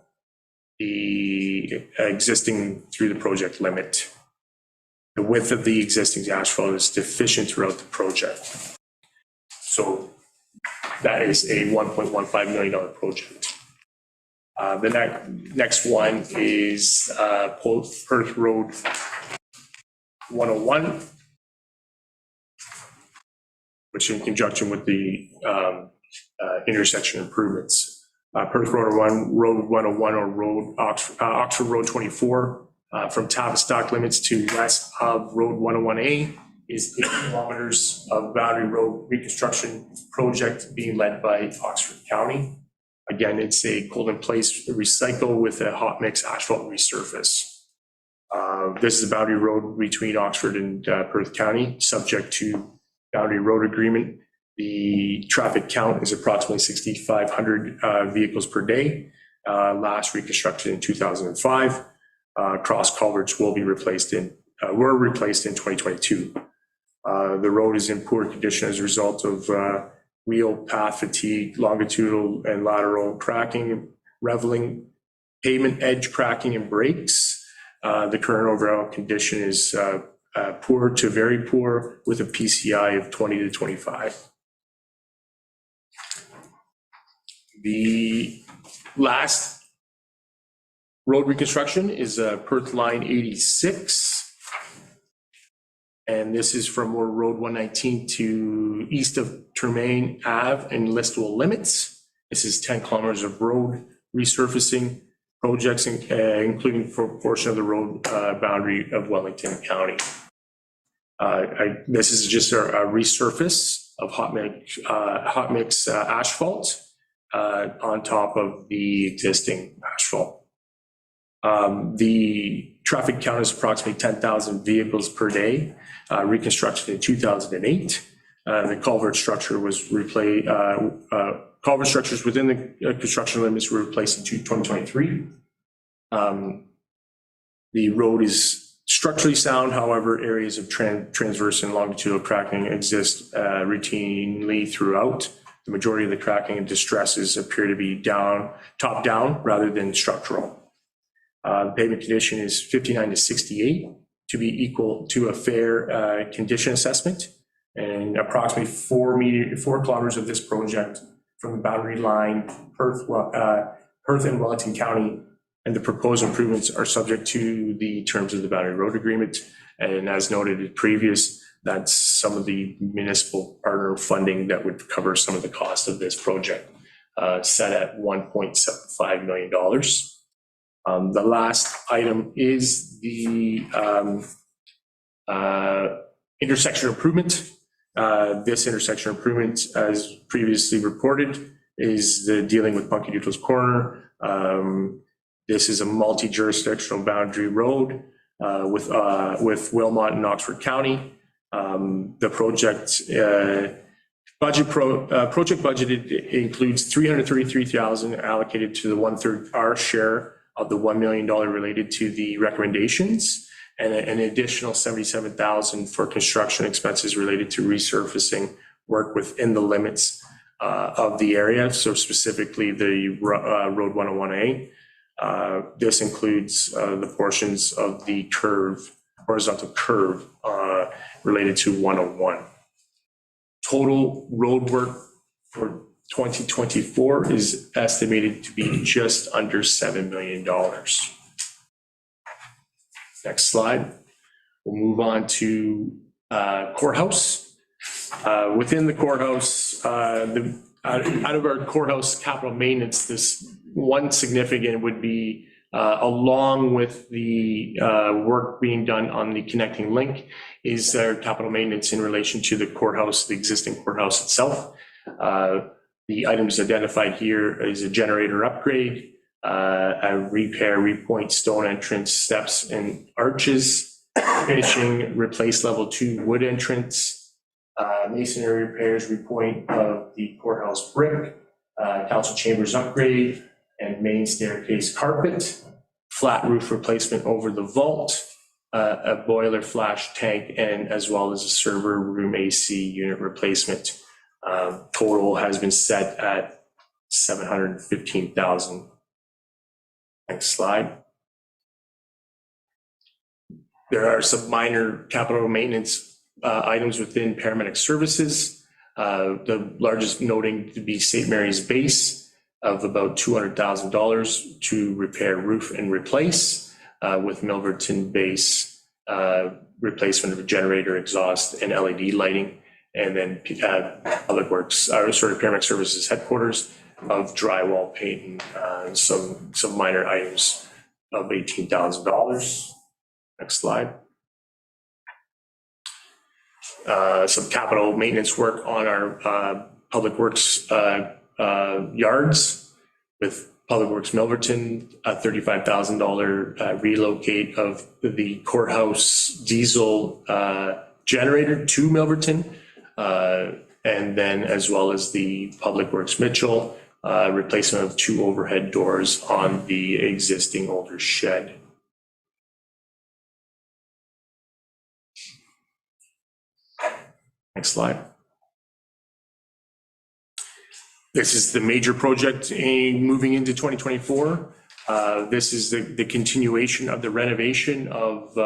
the existing through the project limit. The width of the existing asphalt is deficient throughout the project. So that is a $1.15 million project. The next one is Perth Road 101. which in conjunction with the intersection improvements. Perth Road 101 or Oxford Road 24 from Tavistock limits to west of Road 101A is 8 kilometers of boundary road reconstruction project being led by Oxford County. Again, it's a cold in place recycle with a hot mix asphalt resurface. This is a boundary road between Oxford and Perth County, subject to boundary road agreement. The traffic count is approximately 6,500 vehicles per day, last reconstructed in 2005. Cross culverts were replaced in 2022. The road is in poor condition as a result of wheel path fatigue, longitudinal and lateral cracking, reveling, pavement edge cracking and breaks. The current overall condition is poor to very poor with a PCI of 20 to 25. The last road reconstruction is Perth Line 86. And this is from Road 119 to east of Tremaine Ave and listable limits. This is 10 kilometers of road resurfacing projects, including for a portion of the road boundary of Wellington County. This is just a resurface of hot mix asphalt on top of the existing asphalt. The traffic count is approximately 10,000 vehicles per day, reconstructed in 2008. The culvert structure was replaced. Culvert structures within the construction limits were replaced in 2023. The road is structurally sound, however, areas of transverse and longitudinal cracking exist routinely throughout. The majority of the cracking and distresses appear to be top down rather than structural. Pavement condition is 59 to 68 to be equal to a fair condition assessment, and approximately 4 kilometers of this project from the boundary line, Perth and Wellington County, and the proposed improvements are subject to the terms of the boundary road agreement. And as noted in previous, that's some of the municipal partner funding that would cover some of the cost of this project, set at $1.75 million. The last item is the intersection improvement. This intersection improvement, as previously reported, is the dealing with Punky Doodle's Corner. This is a multi-jurisdictional boundary road with Wilmot and Oxford County. The project budgeted includes $333,000 allocated to the 1/3 our share of the $1 million related to the recommendations, and an additional $77,000 for construction expenses related to resurfacing work within the limits of the area, so specifically the Road 101A. This includes the portions of the horizontal curve related to 101. Total road work for 2024 is estimated to be just under $7 million. Next slide. We'll move on to courthouse. Within the courthouse, out of our courthouse capital maintenance, this one significant would be, along with the work being done on the connecting link, is our capital maintenance in relation to the courthouse, the existing courthouse itself. The items identified here is a generator upgrade, a repair, repoint stone entrance, steps and arches, finishing, replace level 2 wood entrance, masonry repairs, repoint of the courthouse brick, council chambers upgrade, and main staircase carpet, flat roof replacement over the vault, a boiler flash tank, and as well as a server room AC unit replacement. Total has been set at $715,000. Next slide. There are some minor capital maintenance items within paramedic services. The largest noting to be St. Mary's base of about $200,000 to repair roof and replace, with Milverton base replacement of generator exhaust and LED lighting, and then Public Works, paramedic services headquarters of drywall, paint, and some minor items of $18,000. Next slide. Some capital maintenance work on our Public Works yards with Public Works Milverton, a $35,000 relocate of the courthouse diesel generator to Milverton, and then as well as the Public Works Mitchell, replacement of 2 overhead doors on the existing older shed. Next slide. This is the major project moving into 2024. This is the continuation of the renovation of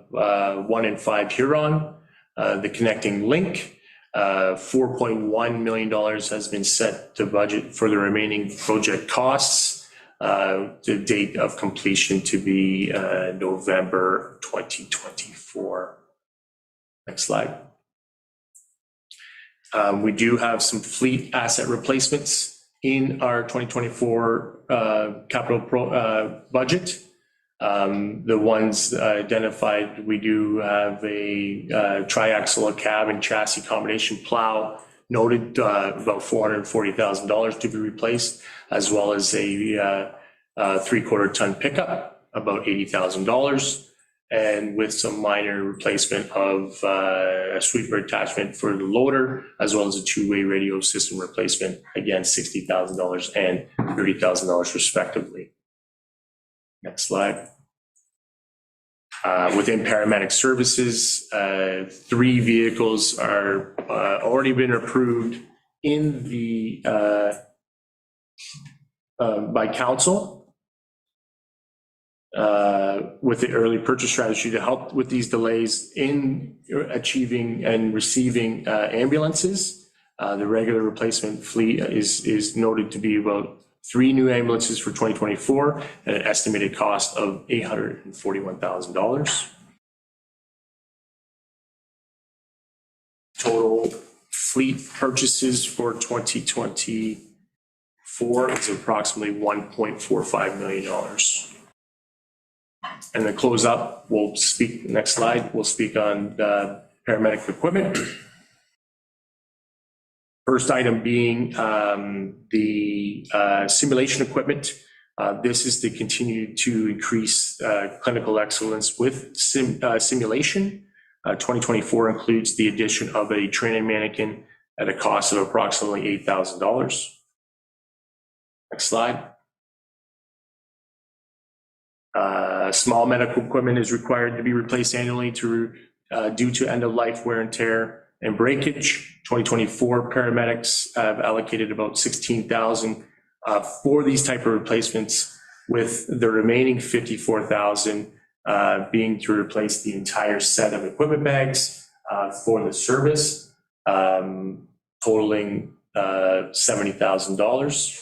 1 and 5 Huron, the connecting link. $4.1 million has been set to budget for the remaining project costs. The date of completion to be November 2024. Next slide. We do have some fleet asset replacements in our 2024 capital budget. The ones identified, we do have a triaxle cab and chassis combination plow noted, about $440,000 to be replaced, as well as a 3/4 ton pickup, about $80,000. And with some minor replacement of a sweeper attachment for the loader, as well as a 2-way radio system replacement, again, $60,000 and $30,000 respectively. Next slide. Within paramedic services, 3 vehicles are already been approved in the by council. With the early purchase strategy to help with these delays in achieving and receiving ambulances. The regular replacement fleet is noted to be about 3 new ambulances for 2024 at an estimated cost of $841,000. Total fleet purchases for 2024 is approximately $1.45 million. And then close up, we'll speak, next slide, we'll speak on paramedic equipment. First item being the simulation equipment. This is to continue to increase clinical excellence with simulation. 2024 includes the addition of a training mannequin at a cost of approximately $8,000. Next slide. Small medical equipment is required to be replaced annually due to end-of-life wear and tear and breakage. 2024 paramedics have allocated about $16,000 for these type of replacements, with the remaining $54,000 being to replace the entire set of equipment bags for the service, totaling $70,000.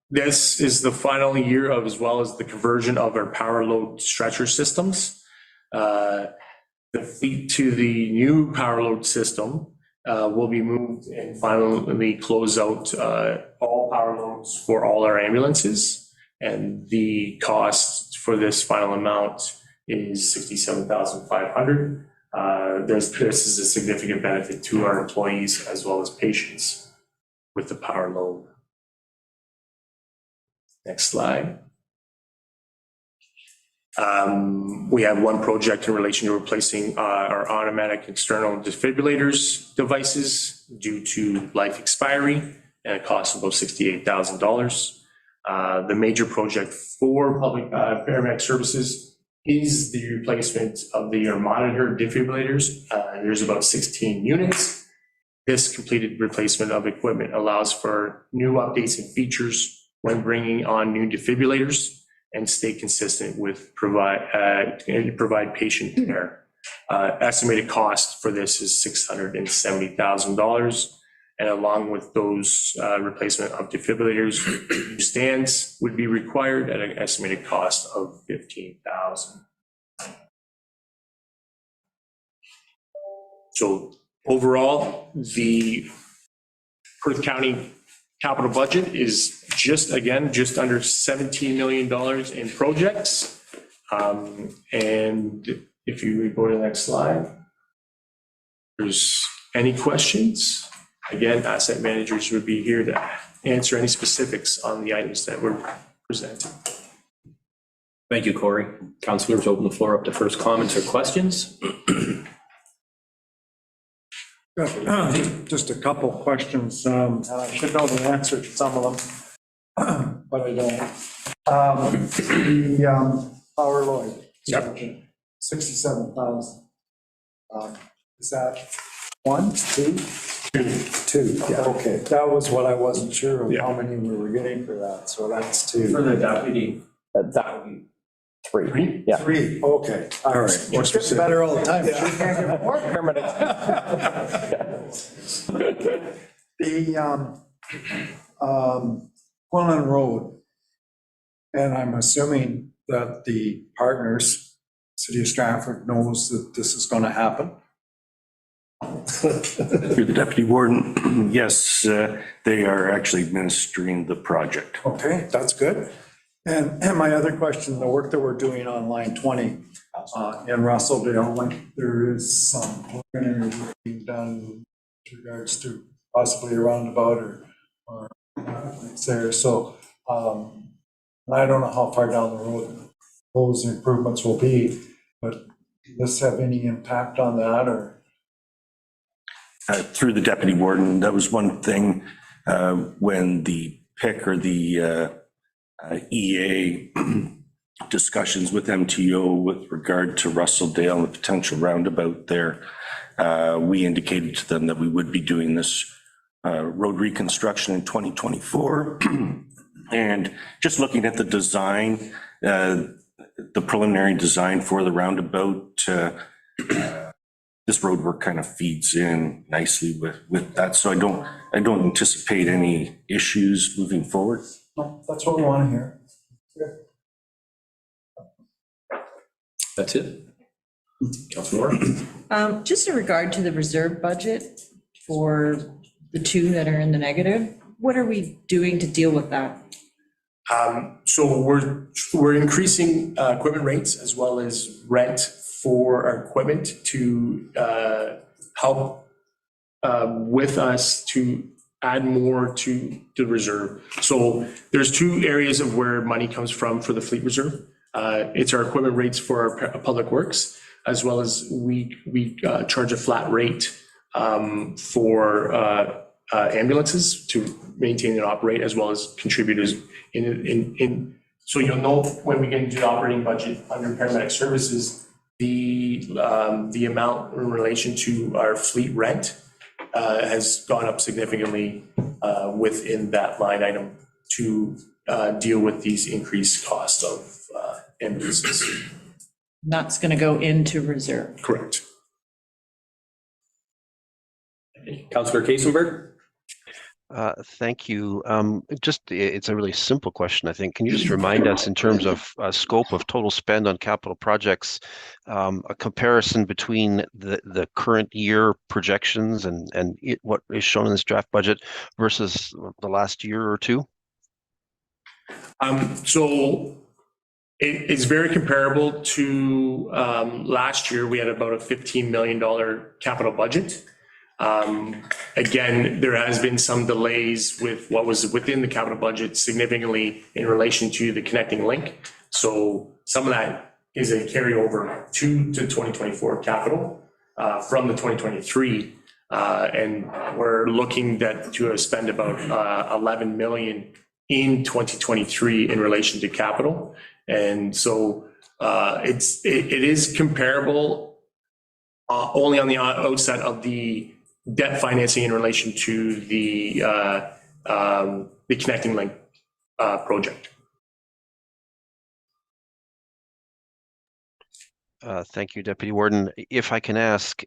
This is the final year of, as well as the conversion of our power load stretcher systems. The fleet to the new power load system will be moved and finally close out all power loads for all our ambulances. And the cost for this final amount is $67,500. This is a significant benefit to our employees as well as patients with the power load. Next slide. We have one project in relation to replacing our automatic external defibrillators devices due to life expiry and a cost of about $68,000. The major project for public paramedic services is the replacement of the monitor defibrillators. There's about 16 units. This completed replacement of equipment allows for new updates and features when bringing on new defibrillators and stay consistent with provide patient care. Estimated cost for this is $670,000. And along with those replacement of defibrillators, stands would be required at an estimated cost of $15,000. So overall, the Perth County capital budget is just under $17 million in projects. And if you go to the next slide, if there's any questions, again, asset managers would be here to answer any specifics on the items that were presented. Thank you, Corey. Councillors, open the floor up to first comments or questions. Just a couple questions. I should know the answer to some of them, but I don't. The Power Lloyd, Yep. 67,000. Is that one, two? Two, yeah, okay. That was what I wasn't sure of, how many we were getting for that, so that's two. For the deputy. That would be three. Yeah. Three, okay, all right. It's getting better all the time. Sure can't get more permanent. The Quinlan Road, and I'm assuming that the partners, City of Stratford, knows that this is going to happen. Through the deputy warden, yes, they are actually administering the project. Okay, that's good. And my other question, the work that we're doing on line 20 in Russellville, like there is some preliminary work being done with regards to possibly a roundabout or it's there. So I don't know how far down the road those improvements will be, but does this have any impact on that or? Through the deputy warden, that was one thing when the PIC or the EA discussions with MTO with regard to Russellville and the potential roundabout there, we indicated to them that we would be doing this road reconstruction in 2024. And just looking at the design, the preliminary design for the roundabout, this road work kind of feeds in nicely with that. So I don't anticipate any issues moving forward. No, that's what we want to hear. That's it. Councilor Moore. Just in regard to the reserve budget for the two that are in the negative, what are we doing to deal with that? So we're increasing equipment rates as well as rent for our equipment to help with us to add more to the reserve. So there's two areas of where money comes from for the fleet reserve. It's our equipment rates for our public works, as well as we charge a flat rate for ambulances to maintain and operate, as well as contributors in. So you'll know when we get into the operating budget under paramedic services, the amount in relation to our fleet rent has gone up significantly within that line item to deal with these increased costs of ambulances. That's going to go into reserve. Correct. Councillor Kaysenberg. Thank you. It's a really simple question, I think. Can you just remind us in terms of scope of total spend on capital projects, a comparison between the current year projections and what is shown in this draft budget versus the last year or two? So it's very comparable to last year. We had about a $15 million capital budget. Again, there has been some delays with what was within the capital budget significantly in relation to the connecting link. So some of that is a carryover to 2024 capital from the 2023. And we're looking to spend about 11 million in 2023 in relation to capital. And so it is comparable only on the outset of the debt financing in relation to the connecting link project. Thank you, Deputy Warden. If I can ask,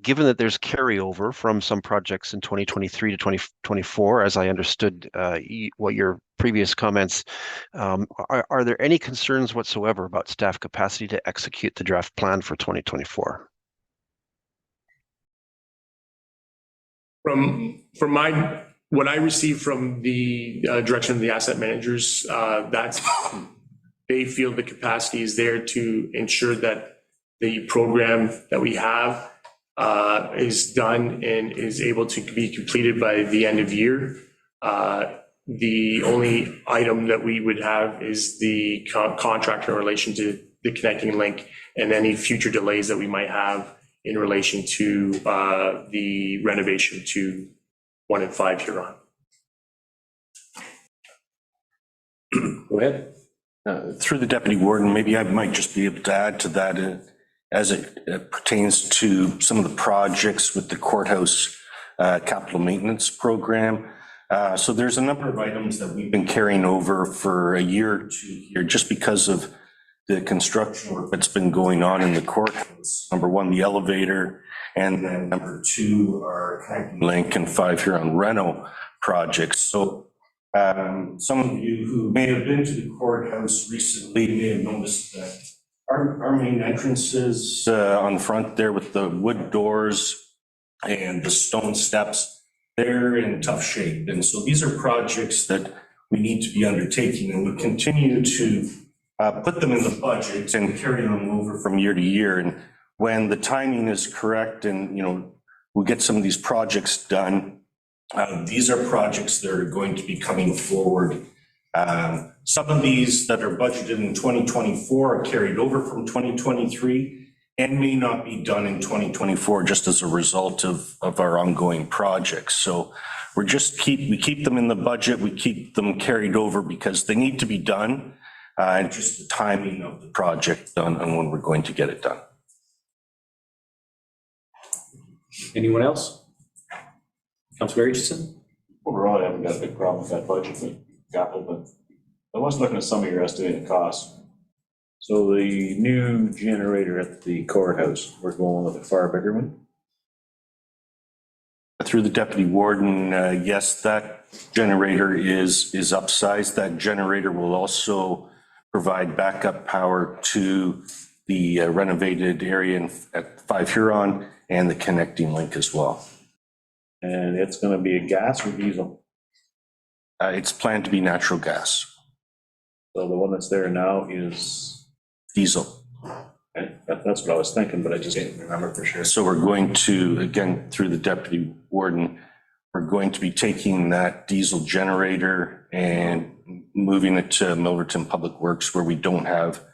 given that there's carryover from some projects in 2023 to 2024, as I understood what your previous comments, are there any concerns whatsoever about staff capacity to execute the draft plan for 2024? What I received from the direction of the asset managers, that's, they feel the capacity is there to ensure that the program that we have is done and is able to be completed by the end of year. The only item that we would have is the contract in relation to the connecting link and any future delays that we might have in relation to the renovation to 1 and 5 Huron. Go ahead. Through the deputy warden, maybe I might just be able to add to that as it pertains to some of the projects with the courthouse capital maintenance program. So there's a number of items that we've been carrying over for a year or 2 here just because of the construction work that's been going on in the courthouse. Number one, the elevator, and then number two, our connecting link and 5 Huron Reno projects. So some of you who may have been to the courthouse recently may have noticed that our main entrances on the front there with the wood doors and the stone steps, they're in tough shape. And so these are projects that we need to be undertaking, and we continue to put them in the budget and carry them over from year to year. And when the timing is correct and, we'll get some of these projects done, these are projects that are going to be coming forward. Some of these that are budgeted in 2024 are carried over from 2023 and may not be done in 2024 just as a result of our ongoing projects. So we keep them in the budget, we keep them carried over because they need to be done, and just the timing of the project on when we're going to get it done. Anyone else? Councilor Aitchison? Overall, I haven't got a big problem with that budget, but I was looking at some of your estimated costs. So the new generator at the courthouse, we're going with a far bigger one? Through the deputy warden, yes, that generator is upsized. That generator will also provide backup power to the renovated area at 5 Huron and the connecting link as well. And it's going to be a gas or diesel? It's planned to be natural gas. So the one that's there now is? Diesel. Okay. That's what I was thinking, but I just didn't remember for sure. So we're going to, again, through the deputy warden, we're going to be taking that diesel generator and moving it to Milverton Public Works where we don't have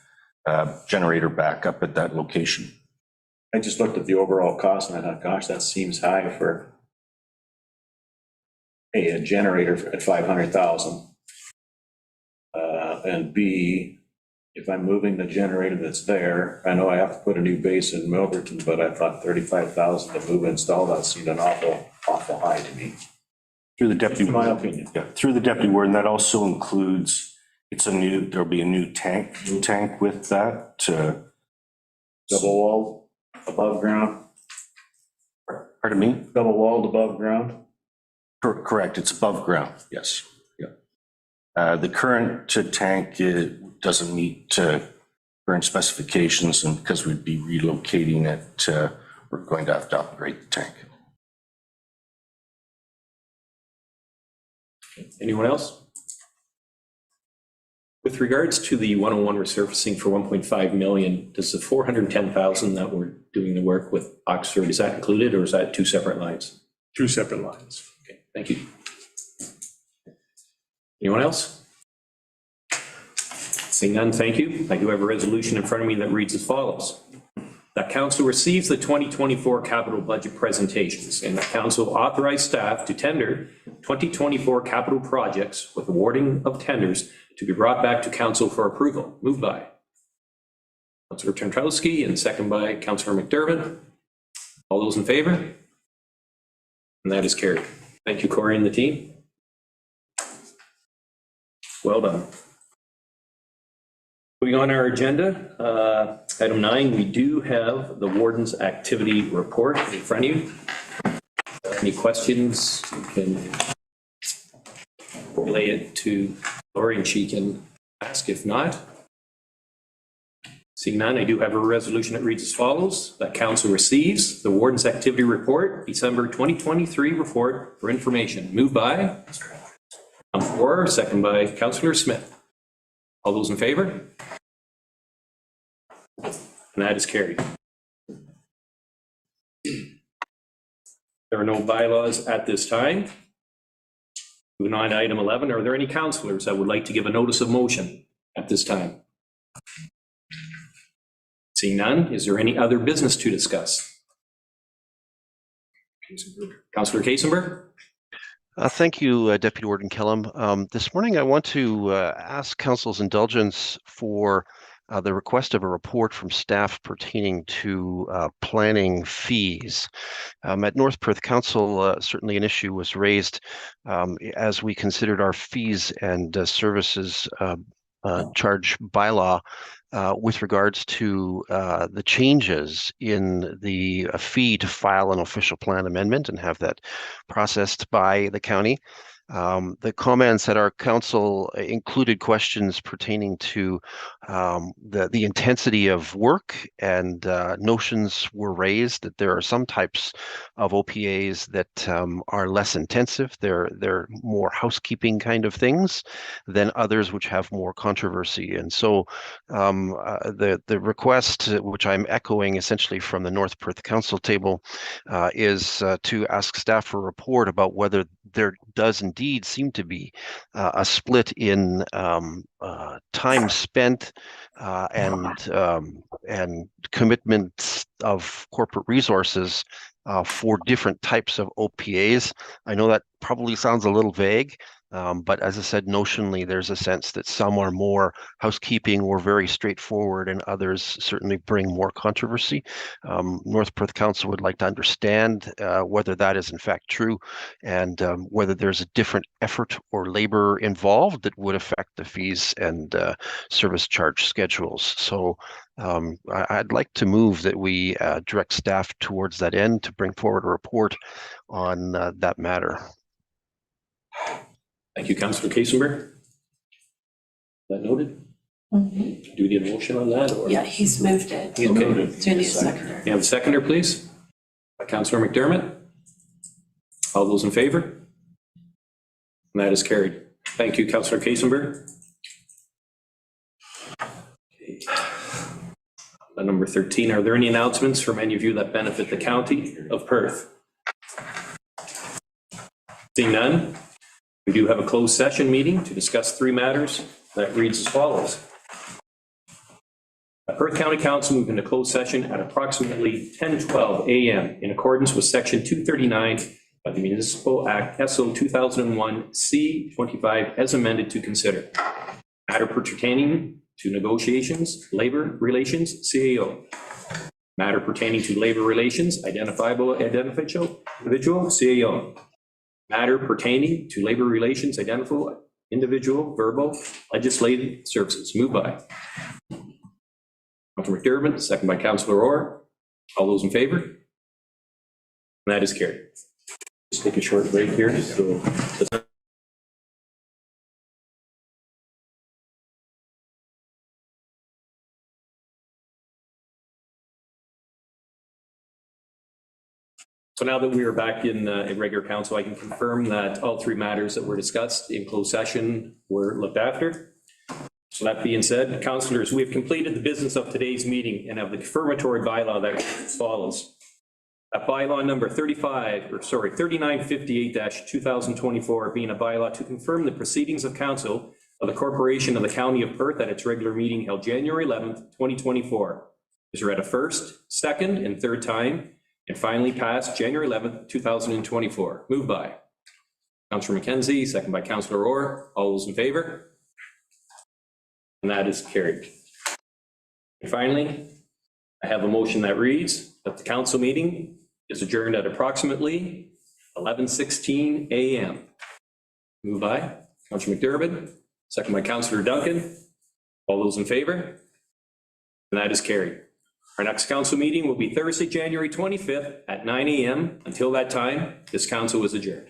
generator backup at that location. I just looked at the overall cost and I thought, gosh, that seems high for a generator at 500,000. And B, if I'm moving the generator that's there, I know I have to put a new base in Milverton, but I thought 35,000 to move and install that seemed an awful high to me. Through the deputy, in my opinion. Yeah, through the deputy warden, that also includes, there'll be a new tank with that. Double walled above ground? Pardon me? Double walled above ground? Correct, it's above ground, yes. Yeah. The current tank doesn't meet current specifications, and because we'd be relocating it, we're going to have to upgrade the tank. Anyone else? With regards to the 101 resurfacing for 1.5 million, does the 410,000 that we're doing the work with Oxford, is that included or is that two separate lines? Two separate lines. Okay, thank you. Anyone else? Seeing none, thank you. I do have a resolution in front of me that reads as follows. That council receives the 2024 capital budget presentations and that council authorize staff to tender 2024 capital projects with awarding of tenders to be brought back to council for approval. Moved by Councillor Trentrowski and second by Councillor McDermott. All those in favor? And that is carried. Thank you, Corey and the team. Well done. Moving on our agenda, item 9, we do have the warden's activity report in front of you. Any questions, you can relay it to Lori and she can ask. If not, Seeing none, I do have a resolution that reads as follows, that council receives the Warden's Activity Report, December 2023 report for information. Moved by Councillor Orr, second by Councillor Smith. All those in favor? And that is carried. There are no bylaws at this time. Moving on to item 11, are there any councillors that would like to give a notice of motion at this time? Seeing none, is there any other business to discuss? Councillor Kasenberg? Thank you, Deputy Warden Kellum. This morning, I want to ask Council's indulgence for the request of a report from staff pertaining to planning fees. At North Perth Council, certainly an issue was raised as we considered our fees and services charge bylaw with regards to the changes in the fee to file an official plan amendment and have that processed by the county. The comments at our council included questions pertaining to the intensity of work, and notions were raised that there are some types of OPAs that are less intensive. They're more housekeeping kind of things than others which have more controversy. And so the request, which I'm echoing essentially from the North Perth Council table, is to ask staff for a report about whether there does indeed seem to be a split in time spent and commitment of corporate resources for different types of OPAs. I know that probably sounds a little vague, but as I said, notionally, there's a sense that some are more housekeeping or very straightforward, and others certainly bring more controversy. North Perth Council would like to understand whether that is in fact true, and whether there's a different effort or labor involved that would affect the fees and service charge schedules. So I'd like to move that we direct staff towards that end to bring forward a report on that matter. Thank you, Councillor Kasenberg. That noted? Do we need a motion on that? Or? Yeah, he's moved it. He's moved it. So you need a seconder. Can I have a seconder, please? By Councillor McDermott. All those in favor? And that is carried. Thank you, Councillor Kasenberg. Okay. Number 13, are there any announcements from any of you that benefit the county of Perth? Seeing none, we do have a closed session meeting to discuss 3 matters that reads as follows. The Perth County Council moved into closed session at approximately 10:12 a.m. in accordance with Section 239 of the Municipal Act SO 2001 C25 as amended to consider matter pertaining to negotiations, labor relations, CAO. Matter pertaining to labor relations, identifiable individual, CAO. Matter pertaining to labor relations, identifiable individual, verbal, legislative services. Moved by Councillor McDermott, second by Councillor Orr. All those in favor? And that is carried. Just take a short break here. So now that we are back in regular council, I can confirm that all 3 matters that were discussed in closed session were looked after. So that being said, councillors, we have completed the business of today's meeting and have the confirmatory bylaw that follows. At bylaw number 3958-2024 being a bylaw to confirm the proceedings of council of the Corporation of the County of Perth at its regular meeting held January 11th, 2024. Is read a first, second, and third time, and finally passed January 11th, 2024. Moved by Councillor McKenzie, second by Councillor Orr. All those in favor? And that is carried. And finally, I have a motion that reads that the council meeting is adjourned at approximately 11:16 a.m. Moved by Councillor McDermott, second by Councillor Duncan. All those in favor? And that is carried. Our next council meeting will be Thursday, January 25th at 9 a.m. Until that time, this council is adjourned.